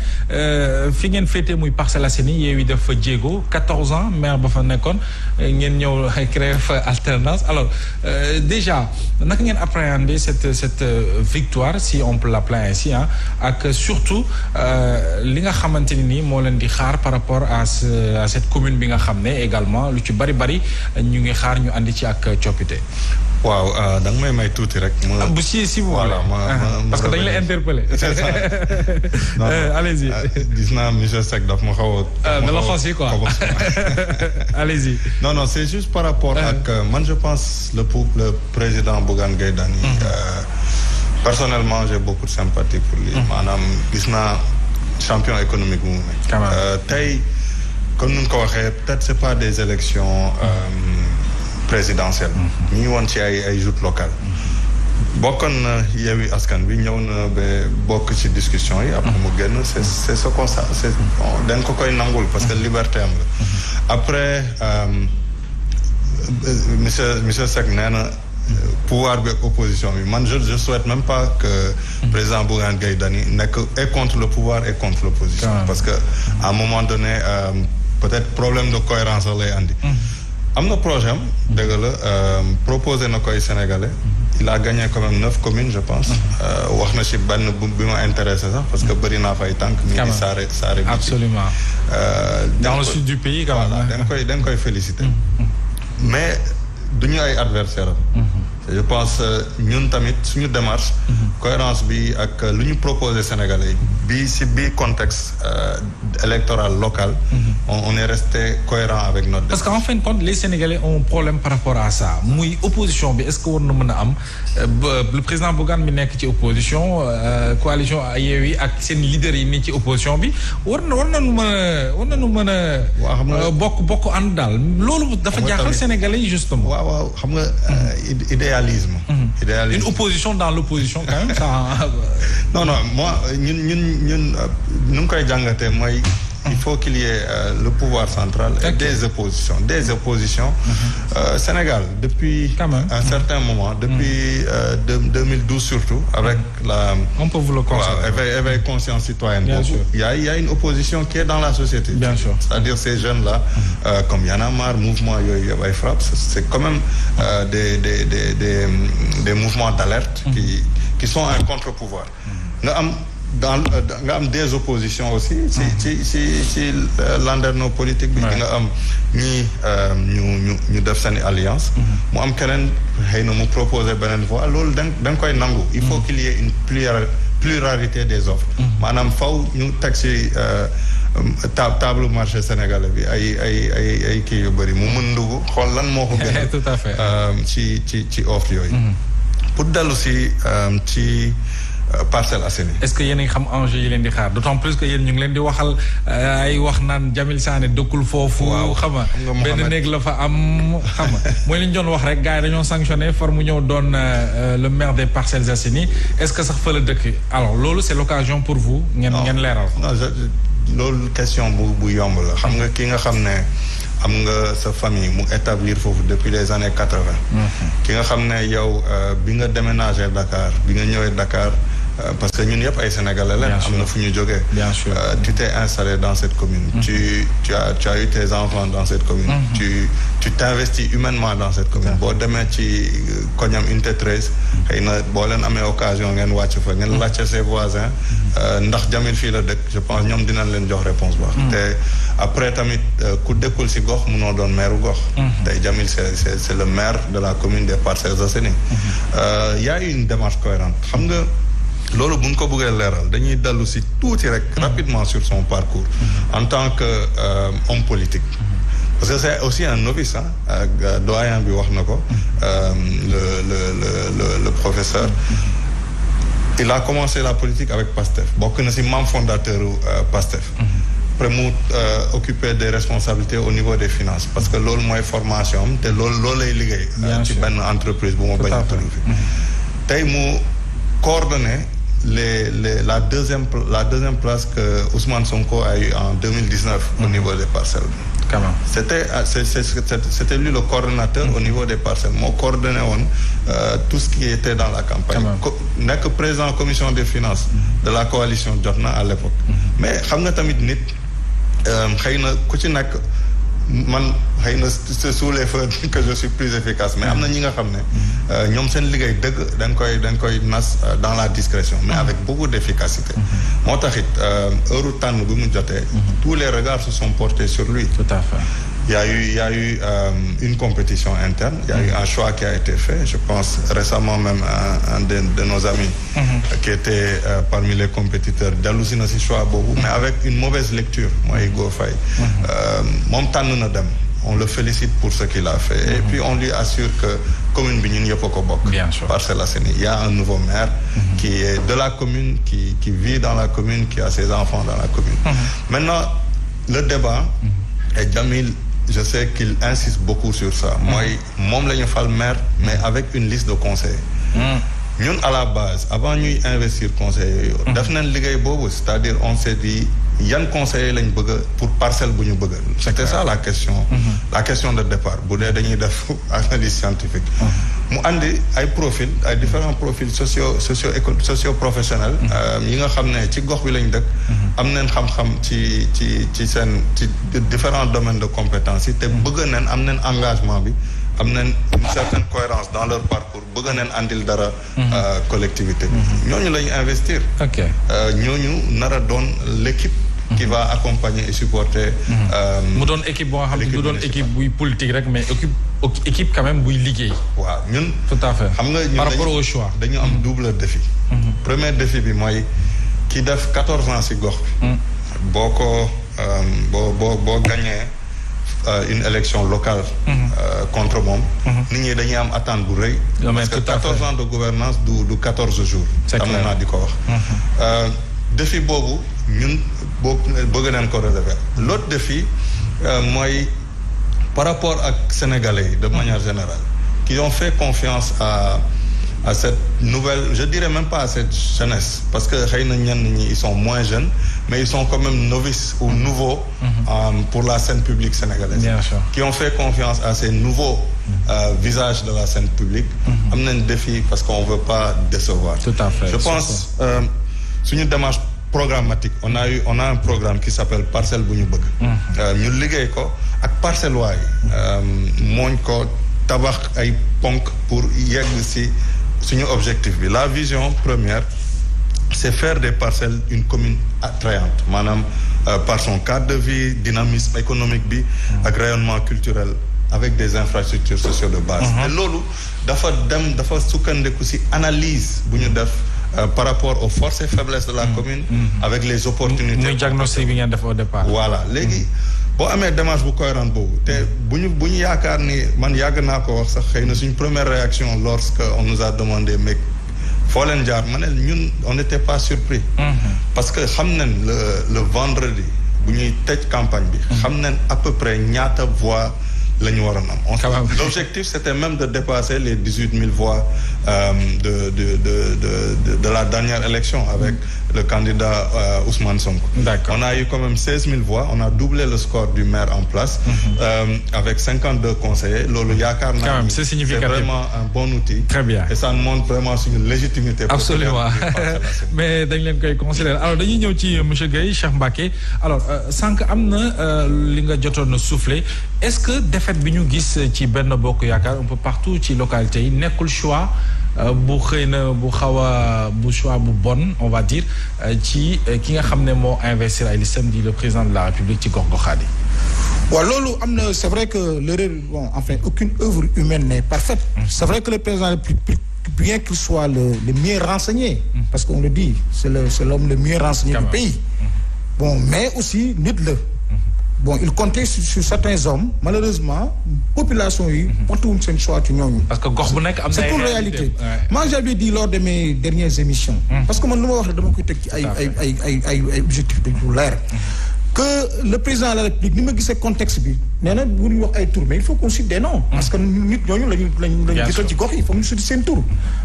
[SPEAKER 1] fi ngeen féetee muy Parcelles Assainies Yewwi def fa jéego 14 ans maire ba fa nekkoon ngeen ñëw créer fa alternance alors déjà naka ngeen appréhender cette victoire si on peut l'appeler ainsi ak surtout li nga xamante ni nii moo leen di xaar par rapport à cette commune bi nga xam ne également lu ci bari ñu ngi xaar ñu andi ci ak coppite.
[SPEAKER 3] waaw da nga may tuuti rek.
[SPEAKER 1] bu si vous voulez parce que dañu la interpeller.
[SPEAKER 3] c'est ça.
[SPEAKER 1] allez-y.
[SPEAKER 3] gis naa monsieur Seck daf ma xaw a.
[SPEAKER 1] da la xos yi quoi allez-y.
[SPEAKER 3] non c'est juste par rapport ak man je pense le président Bougane Gueye Dany. Personnellement j'ai beaucoup de sympathie pour lui. maanaam gis naa champion économique bu mu nekk. tey comme nu ko waxee peut-être c'est pas des élections. présidentielle ñu ngi woon ci ay joutes locales bokkoon na Yewwi Askan Wi ñëw na ba bokk ci discussion yi après mu génn c'est ce constat c'est dañ ko koy nangul parce que liberté am la après monsieur Seck nee na pouvoir bi ak opposition bi man je souhaite même pas que président Bougane Gueye Dany nekk et contre le pouvoir et contre l'opposition parce que à un moment donné peut-être problème de cohérence lay andi am na projet am dëgg la proposé na koy sénégalais il a gagné quand même 9 communes je pense wax na ci benn bi ma intéressé sax parce que bëri naa fay tànk mi ngi saare
[SPEAKER 1] absolument dans le sud du pays quand même
[SPEAKER 3] dañ koy féliciter mais du ñu ay adversaire am je pense ñun tamit suñu démarche cohérence bi ak lu ñu proposé sénégalais bi si biir contexte électoral local on est resté cohérent avec notre
[SPEAKER 1] parce qu'en fin de compte les Sénégalais ont un problème par rapport à ça muy opposition bi est-ce que war na mën a am le président Bougane bi nekk ci opposition coalition Yewwi ak seen leaders yi nii ci opposition bi war nañu mën a bokk ànd daal loolu dafa jaaxal Sénégalais yi justement
[SPEAKER 3] waaw xam nga idéalisme
[SPEAKER 1] une opposition dans l'opposition quand même ça
[SPEAKER 3] non moi ñun nu ngi koy jàngatee mooy il faut qu'il y ait le pouvoir central et des oppositions Sénégal depuis un certain moment depuis 2012 surtout avec la
[SPEAKER 1] on peut vous le conseiller
[SPEAKER 3] éveil conscience citoyenne
[SPEAKER 1] bien sûr
[SPEAKER 3] il y a une opposition qui est dans la société
[SPEAKER 1] bien sûr
[SPEAKER 3] c'est-à-dire ces jeunes là comme Y en a marre mouvement yooyu ay frappe c'est quand même des mouvements d'alerte qui sont un contre-pouvoir nga am nga am des oppositions aussi ci landerneau politique bi nga am ñii ñu def seen alliance mu am keneen xëy na mu proposer beneen voie loolu da nga koy nangu il faut qu'il y ait une pluralité des offres maanaam faw ñu teg ci table marché sénégalais bi ay kii yu bëri mu mën ndugu xool lan moo ko gën
[SPEAKER 1] tout à fait
[SPEAKER 3] ci offre yooyu pour dellu ci Parcelles Assainies. Est-ce
[SPEAKER 1] que yéen a ngi xam enjeu yi leen di xaar d'autant plus que yéen ñu ngi leen di waxal ay wax naan Jamil Sané dëkkul foofu. xam nga benn néeg la fa am xam nga mooy li ñu doon wax rek gars yi dañoo sanctionné far mu ñëw doon le maire des Parcelles Assainies est-ce que sax fa la dëkk alors loolu c'est l'occasion pour vous. ngeen leeral.
[SPEAKER 3] non loolu question bu yomb la xam nga ki nga xam ne am nga sa famille mu établir foofu depuis les années 80. ki nga xam ne yow bi nga déménager Dakar bi nga ñëwee Dakar. Parce que ñun yëpp ay Sénégalais lañ am na fu ñu jógee tu t'es installé dans cette commune tu as eu tes enfants dans cette commune tu t'investis humainement dans cette commune boo demee ci koñam unité 13 xëy na boo leen amee occasion ngeen wàcc fa ngeen laajte ses voisins ndax Jamil fii la dëkk je pense ñoom dinañ leen jox réponse baax te après tamit ku dëkkul si gox munoo doon maire gox tey Jamil c'est le maire de la commune des Parcelles Assainies y a une démarche cohérente xam nga loolu bu ñu ko bëggee leeral dañuy dellu si tuuti rek rapidement sur son parcours en tant que homme politique parce que c'est aussi un novice doyen bi wax na ko le professeur il a commencé la politique avec PASTEF bokk na si membre fondateur PASTEF après mu occuper des responsabilités au niveau des finances parce que loolu mooy formation am te loolu lay liggéey ci benn entreprise bu ma bañ a tudd fi tey mu coordonné la deuxième place que Ousmane Sonko a eu en 2019 au niveau des Parcelles.
[SPEAKER 1] Comment?
[SPEAKER 3] C'était lui le coordonnateur au niveau des Parcelles moo coordonné woon tout ce qui était dans la campagne nekk président commission des finances de la coalition Jotna à l'époque mais xam nga tamit nit xëy na ku ci nekk man xëy na c'est sous les feux que je suis plus efficace mais am na ñi nga xam ne ñoom seen liggéey dëgg dañ koy nas dans la discrétion mais avec beaucoup d'efficacité moo taxit heure tànn bi mu jotee tous les regards se sont portés sur lui
[SPEAKER 1] tout à fait
[SPEAKER 3] il y a eu une compétition interne il y a eu un choix qui a été fait je pense récemment même un de nos amis qui était parmi les compétiteurs dellu si na si choix boobu mais avec une mauvaise lecture mooy Go Faye moom tànn na dem on le félicite pour ce qu'il a fait et puis on lui assure que commune bi ñun yëpp a ko bokk Parcelles Assainies il y a un nouveau maire qui est de la commune qui vit dans la commune qui a ses enfants dans la commune maintenant le débat et Jamil je sais qu'il insiste beaucoup sur ça mooy moom la ñu fal maire mais avec une liste de conseillers ñun à la base avant ñuy investir conseillers yooyu def nañ liggéey boobu c'est-à-dire on s'est dit yan conseillers lañ bëgg pour parcelle bu ñu bëgg c'était ça la question de départ bu dee dañuy def analyse scientifique mu andi ay différents profils socio professionnels yi nga xam ne ci gox bi lañ dëkk am nañ xam-xam ci différents domaines de compétences yi te bëgg nañ am nañ engagement bi am nañ une certaine cohérence dans leur parcours bëgg nañ andil dara collectivité bi ñooñu la ñu investir ñooñu nar a doon l'équipe qui va accompagner et supporter
[SPEAKER 1] mu doon équipe boo xam ne du doon équipe buy politique rek mais équipe quand même buy liggéey
[SPEAKER 3] waaw ñun
[SPEAKER 1] tout à fait
[SPEAKER 3] xam nga
[SPEAKER 1] par rapport au choix
[SPEAKER 3] dañu am double défi premier défi bi mooy ki def 14 ans ci gox bi boo gagné une élection locale contre moom nit ñi dañuy am attente bu rëy parce que 14 ans de gouvernance du 14 jours am naa di ko wax défi boobu ñun bëgg nañ ko relever l'autre défi mooy par rapport ak sénégalais yi de manière générale qui ont fait confiance à cette nouvelle je dirais même pas à cette jeunesse parce que xëy na ñenn ñi ils sont moins jeunes mais ils sont quand même novices ou nouveaux pour la scène publique sénégalaise qui ont fait confiance à ces nouveaux visages de la scène publique am nañ défi parce qu'on veut pas décevoir
[SPEAKER 1] tout à fait
[SPEAKER 3] je pense suñu démarche programmatique on a un programme qui s'appelle Parcelles bu ñu bëgg ñu liggéey ko ak parcellois yi mooñ ko tabax ay ponk pour yegg ci suñu objectif bi la vision première c'est faire des parcelles une commune attrayante maanaam par son cadre de vie dynamisme économique bi ak rayonnement culturel avec des infrastructures sociales de base. te loolu dafa sukkandiku ci analyse bu ñu def par rapport aux forces et faiblesses de la commune. avec les opportunités.
[SPEAKER 1] muy diagnostic bi ngeen def au départ.
[SPEAKER 3] voilà léegi boo amee démarche bu cohérente boobu te bu ñu yaakaar ni man yàgg naa ko wax sax xëy na suñ première réaction lorsque on nous a demandé mais foo leen jaar ma ne ñun on n'était pas surpris. parce que xam nañ le vendredi bu ñuy tëj campagne bi. xam nañ à peu près ñaata voix la ñu waroon am. L'objectif c'était même de dépasser les 18 000 voix de la dernière élection avec le candidat Ousmane Sonko.
[SPEAKER 1] D'accord.
[SPEAKER 3] On a eu quand même 16 000 voix, on a doublé le score du maire en place avec 52 conseillers. Loolu yaakaar naa
[SPEAKER 1] c'est significatif.
[SPEAKER 3] C'est vraiment un bon outil.
[SPEAKER 1] Très bien.
[SPEAKER 3] Et ça montre vraiment une légitimité.
[SPEAKER 1] Absolument. Mais dañ leen koy considérer alors dañuy ñëw ci monsieur Guèye Cheikh Mbacké alors sànq am na li nga jotoon a soufflé est-ce que défaite bi ñu gis ci Benno Bokk Yaakaar un peu partout ci localité yi nekkul choix bu xëy na bu xaw a bu choix bu bon on va dire ci ki nga xam ne moo investir ay listam di le président de la République ci gox-goxaat yi.
[SPEAKER 4] waaw loolu am na c'est vrai que l'erreur bon enfin aucune œuvre humaine n'est parfaite. C'est vrai que le président de la République bien qu'il soit le mieux renseigné. parce qu'on le dit c'est l'homme le mieux renseigné du pays. bon mais aussi nit la. bon il comptait sur certains hommes malheureusement population yi portewuñ seen choix ci ñooñu.
[SPEAKER 1] parce que gox bu nekk am na
[SPEAKER 4] c'est une réalité. moi j'avais dit lors de mes dernières émissions. parce que man lu ma wax dama koy teg ci ay objectifs de lu leer. que le président de la République ni ma gisee contexte bi nee na bu ñu wax ay tour mais il faut qu'on cite des noms. parce que nit ñooñu lañu gisal ci gox yi il faut ñu citer seen tour.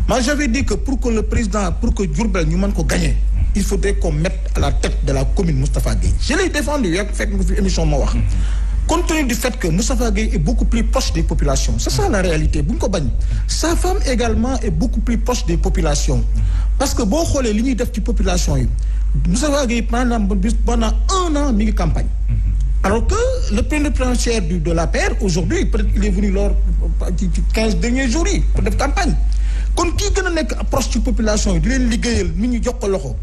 [SPEAKER 4] moi j'avais dit que pour que Diourbel ñu mën ko gagner. il faudrait qu'on mette à la tête de la commune Moustapha Gueye. Je l'ai défendu yaa fekk nga fi émission ma wax. compte tenu du fait que Moustapha Gueye est beaucoup plus proche des populations. C'est ça la réalité bu ñu ko bañ. Sa femme également est beaucoup plus proche des populations. parce que boo xoolee li ñuy def ci population yi Moustapha Gueye pendant 1 an mi ngi campagne. alors que le plénipotentiaire de l'APR aujourd'hui peut-être il est venu lors ci 15 derniers jours yi pour def campagne. kon kii gën a nekk approche ci population yi di leen liggéeyal nit ñi jox ko loxo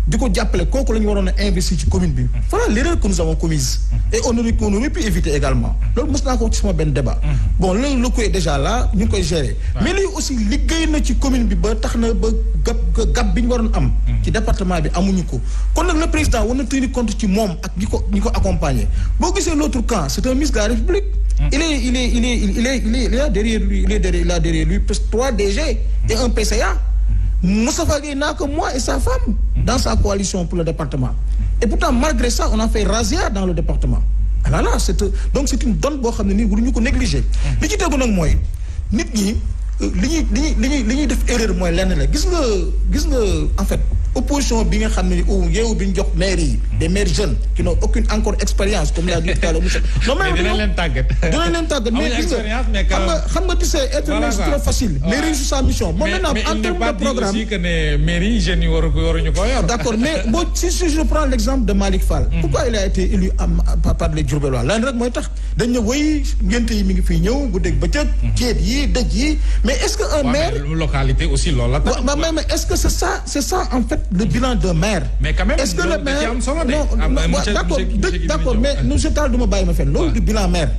[SPEAKER 4] di ko jàppale kooku la ñu waroon a investir ci commune bi. voilà l'erreur que nous avons commise. et on aurait pu éviter également. loolu mos naa ko ci sama benn débat. bon loolu le coup est déjà là ñu ngi koy gérer. mais lii aussi liggéey na ci commune bi ba tax na ba gab bi ñu waroon am. ci département bi amuñu ko. kon nag le président war na tenir compte ci moom ak ñi ko accompagner boo gisee l'autre camp c'est un ministre de la République. Il est derrière lui, il a derrière lui presque 3 DG et un PCA. Moustapha Gueye n'a que moi et sa femme dans sa coalition pour le département. Et pourtant, malgré ça, on a fait razzia dans le département. Alors là, donc c'est une donne boo xam ne nii waruñu ko négliger. li ci tegu nag mooy nit ñi li ñuy def erreur mooy lenn la gis nga en fait opposition bi nga xam ne yeewu bi ñu jox maires yi des maires jeunes qui n'ont aucune encore expérience comme l'a dit tout à l'heure monsieur. non mais
[SPEAKER 1] dinañ leen tàggat
[SPEAKER 4] mais gis nga xam nga tu sais être maire c'est trop facile. mais réussir sa mission. bon maintenant en termes de programme
[SPEAKER 1] mais il n'est pas dit aussi que ne mairie jeunes yi waruñu ko yor.
[SPEAKER 4] d'accord mais bon si je prends l'exemple de Malick Fall. pourquoi il a été élu par les Diourbellois lan rek mooy tax dañ ne wéy ngénte yi mi ngi fiy ñëw guddeeg bëccëg. ceeb yi dëj yi mais est-ce que un maire
[SPEAKER 1] localité aussi loolu la tax.
[SPEAKER 4] mais est-ce que c'est ça en fait le bilan d'un maire.
[SPEAKER 1] mais quand même
[SPEAKER 4] est-ce que le maire
[SPEAKER 1] non
[SPEAKER 4] d'accord mais je taal du ma bàyyi ma fenn loolu du bilan maire.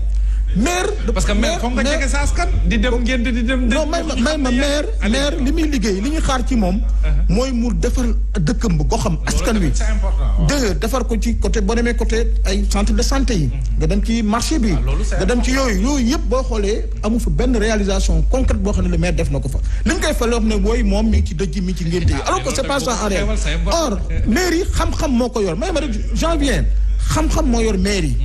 [SPEAKER 1] parce que maire foog nga jege sa askan di dem ngénte di dem.
[SPEAKER 4] non may ma maire li muy liggéey li ñuy xaar ci moom. mooy mu defar dëkkam bu goxam askan wi. dëgg defar ko ci côté boo demee côté ay centre de santé yi. nga dem ci marché bi. nga dem ci yooyu yëpp boo xoolee amu fa benn réalisation concrète boo xam ne le maire def na ko fa. li ñu koy fa loo xam ne mooy moom mi ngi ci dëj mi ngi ci ngénte yi alors que c'est pas ça en réel. or maire yi xam-xam moo ko yor may ma rek j'en viens xam-xam moo yor maire yi.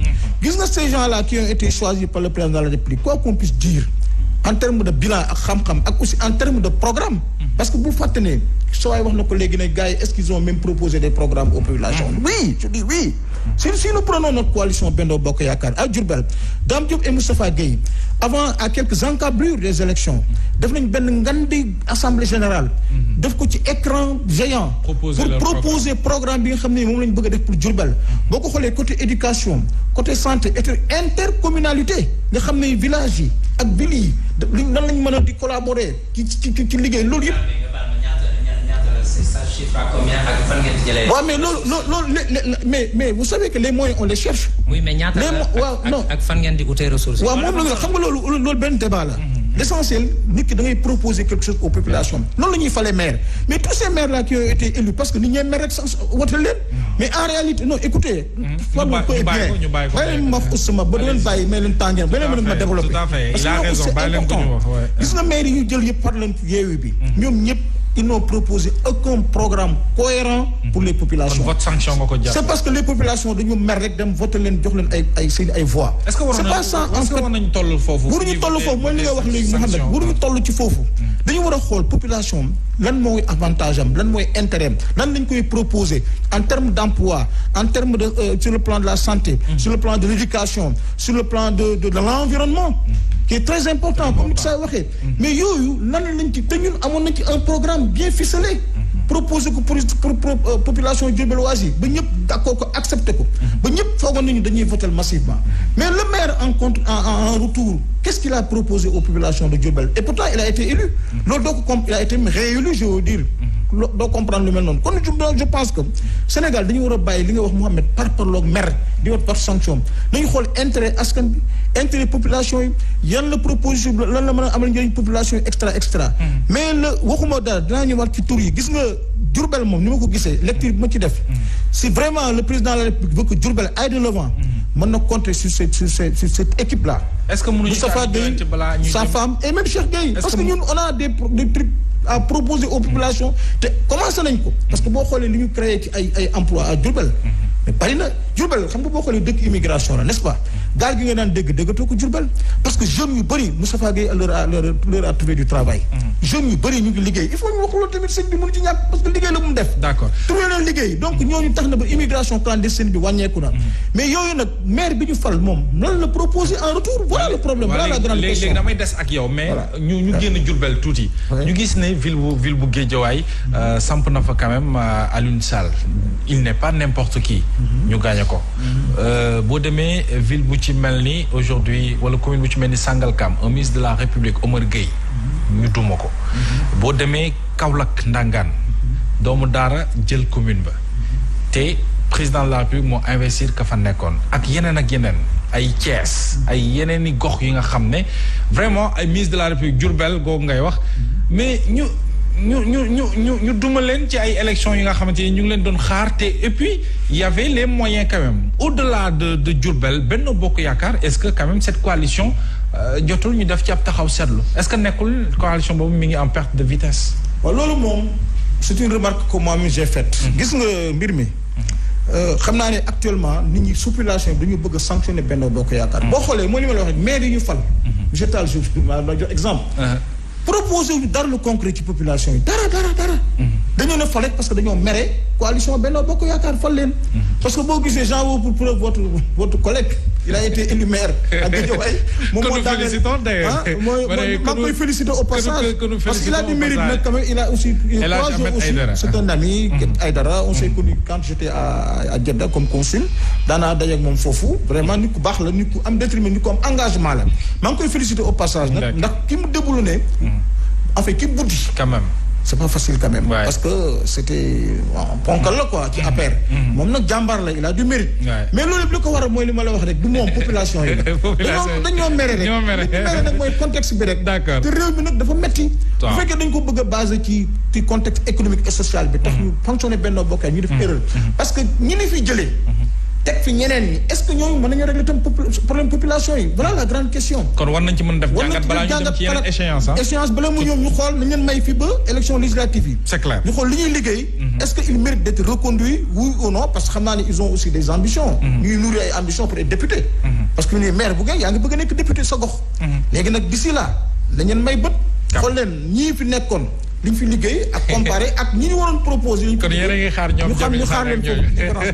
[SPEAKER 4] gis nga ces gens-là qui ont été choisis par le président de la République quoi qu'on puisse dire en termes de bilan ak xam-xam ak aussi en termes de programme. parce que bu fàtte ne soo waay wax na ko léegi ne gars yi est-ce qu'ils ont même proposé des programmes aux populations. oui je dis oui. si nous prenons notre coalition Benno Bokk Yaakaar à Diourbel Dame Diop et Moustapha Gueye avant à quelques encablures des élections def nañ benn ngandi assemblée générale. def ko ci écran géant. pour proposer programme bi nga xam ne moom la ñu bëgg a def pour Diourbel. boo ko xoolee côté éducation côté santé et intercommunalité nga xam ne village yi ak ville yi nan lañ mën a di collaborer ci liggéey loolu yëpp.
[SPEAKER 2] ça chiffre à combien ak fan ngeen di jëlee.
[SPEAKER 4] waaw mais loolu mais vous savez que les moyens on les cherche.
[SPEAKER 2] oui mais ñaata ak fan ngeen di utee ressources.
[SPEAKER 4] waaw moom la xam nga loolu benn débat la. l'essentiel nit ki da ngay proposer quelque chose aux populations noonu la ñuy falee maire mais tous ces maires là qui ont été élus parce que nit ñee maire rek sax wote leen mais en réalité non écoutez.
[SPEAKER 1] ñu bàyyi ko
[SPEAKER 4] ma usuma ba du leen bàyyi mais leen tàngeen ba leen mën ma développer.
[SPEAKER 1] il a raison bàyyi leen ko ñu wax
[SPEAKER 4] gis nga maire yi ñu jël yëpp par leen yeewu bi ñoom ñëpp ils n'ont proposé aucun programme cohérent pour les populations.
[SPEAKER 1] Votre sanction nga ko jàpp.
[SPEAKER 4] C'est parce que les populations dañu mer rek dem voter leen jox leen ay voix.
[SPEAKER 1] est-ce que war nañu toll foofu.
[SPEAKER 4] waruñu toll foofu mooy li nga wax léegi Mouhamed waruñu toll ci foofu. dañu war a xool population lan mooy avantage am lan mooy intérêt am lan lañ koy proposer en termes d'emploi en termes de sur le plan de la santé. sur le plan de l'éducation sur le plan de l'environnement. qui est très important comme ni ko saa waxee. mais yooyu lan lañ ci te ñun amoon nañ ci un programme bien ficelé. proposé ko pour population diourbelloise yi ba ñëpp d'accord ko accepté ko. ba ñëpp foogoon nañu dañuy voter massivement. mais le maire en retour qu'est-ce qu'il a proposé aux populations de Diourbel et pourtant il a été élu. loolu doo ko il a été réélu je veux dire. doo comprendre lu mel noonu kon je pense que Sénégal dañu war a bàyyi li nga wax Mouhamed par parloog mer di wax par sanction nañu xool intérêt askan bi intérêt population yi yan la proposition lan la mën a amal njëriñ population yi extra. mais la waxuma dara dinaa ñëwaat ci tur yi gis nga Diourbel moom ni ma ko gisee lecture bi ma ci def. si vraiment le président de la République veut que Diourbel aille de l'avant. mën na compter sur cette équipe là.
[SPEAKER 1] est-ce que
[SPEAKER 4] Moustapha Gueye sa femme et même Cheikh Gueye. parce que ñun on a des trucs à proposer aux populations te commencé nañ ko. parce que boo xoolee li ñu créé ci ay emploi à Diourbel. mais bari na Diourbel xam nga boo xoolee dëkk immigration la n'est-ce pas gaal gi nga daan déggatoo ko Diourbel parce que jeunes yu bëri Moustapha Gueye leur a trouvé du travail. jeunes yu bëri ñu ngi liggéey il faut ñu wax loolu tamit sëñ bi mënu ci ñàkk parce que liggéey la mu def.
[SPEAKER 1] d'accord
[SPEAKER 4] trouvé leen liggéey donc ñooñu tax na ba immigration clandestine bi wàññeeku na. mais yooyu nag maire bi ñu fal moom lan la proposer en retour voilà le problème voilà la grande question.
[SPEAKER 1] léegi damay des ak yow mais ñu génn Diourbel tuuti. ñu gis ne ville bu Guédiawaye samp na fa quand même Alioune Sall il n'est pas n'importe qui. ñu gagné ko. boo demee ville bu ci mel ni aujourd'hui wala commune bu ci mel ni Sangalkam un ministre de la République Omar Gueye. ñu duma ko. boo demee Kaolack Ndangaan. doomu daara jël commune ba. te président de la République moo investir ka fa nekkoon ak yeneen ay Thiès ay yeneen i gox yi nga xam ne vraiment ay ministre de la République Diourbel googu ngay wax mais ñu duma leen ci ay élections yi nga xamante ni ñu ngi leen doon xaar te et puis il y avait les moyens quand même au-delà de Diourbel Benno Bokk Yaakaar est-ce que quand même cette coalition jotul ñu def ci ab taxaw seetlu est-ce que nekkul coalition boobu mi ngi en perte de vitesse.
[SPEAKER 4] waaw loolu moom c'est une remarque que moi-même j'ai faite. gis nga mbir mi. xam naa ne actuellement nit ñi population bi dañu bëgg a sanctionner Benno Bokk Yaakaar. boo xoolee mooy li ma la wax maire yi ñu fal. monsieur Tall jox exemple. proposer wu dara lu concret ci population yi dara. dañoo ne fal rek parce que dañoo mere coalition Benno Bokk Yaakaar fal leen. parce que boo gisee genre pour preuve votre collègue il a été élu maire à Guédiawaye. moom moo daaneel mooy maa koy féliciter au passage parce qu'il a du mérite nag quand même il a aussi. c'est un ami. Aïdara on s'est connu quand j'étais à Jeddah comme consul daanaa daje ak moom foofu vraiment nit ku baax la nit ku am déterminé nit ku am engagement la maa ngi koy féliciter au passage nag ndax ki mu débulu ne. en fait ki buddi
[SPEAKER 1] quand même.
[SPEAKER 4] c'est pas facile quand même. parce que c'était ponkal la quoi ci APR. moom nag jàmbaar la il a du mérite. mais loolu yëpp li ko waral mooy li ma la wax rek du moom population yi. dañoo mere rek. mere nag mooy contexte bi rek.
[SPEAKER 1] d'accord
[SPEAKER 4] te réew mi nag dafa metti. bu fekkee dañ ko bëgg a baser ci contexte économique et social bi. tax ñu fonctionner Benno Bokk ñu def erreur. parce que ñi ni fi jëlee. teg fi ñeneen ñi est-ce que ñooñu mën nañu régler tam problème population yi voilà la grande question.
[SPEAKER 1] kon war nañ ci mën def jàngat balaa ñu dem ci yeneen échéance
[SPEAKER 4] échéance bala mu ñoom ñu xool nañ leen may fi ba élection législative yi.
[SPEAKER 1] c'est clair
[SPEAKER 4] ñu xool li ñuy liggéey. est-ce que il mérite d'être reconduit oui ou non parce que xam naa ne ils ont aussi des ambitions. ñuy nourrir ay ambitions pour être député. parce que ñu ne maire bu ngeen yaa ngi bëgg a nekk député sa gox. léegi nag d'ici là dañ leen may bët. xool leen ñii fi nekkoon. li ñu fi liggéey ak comparé ak ñi ñu waroon proposer.
[SPEAKER 1] kon yéen a ngi xaar ñoom
[SPEAKER 4] ñu xaar leen foofu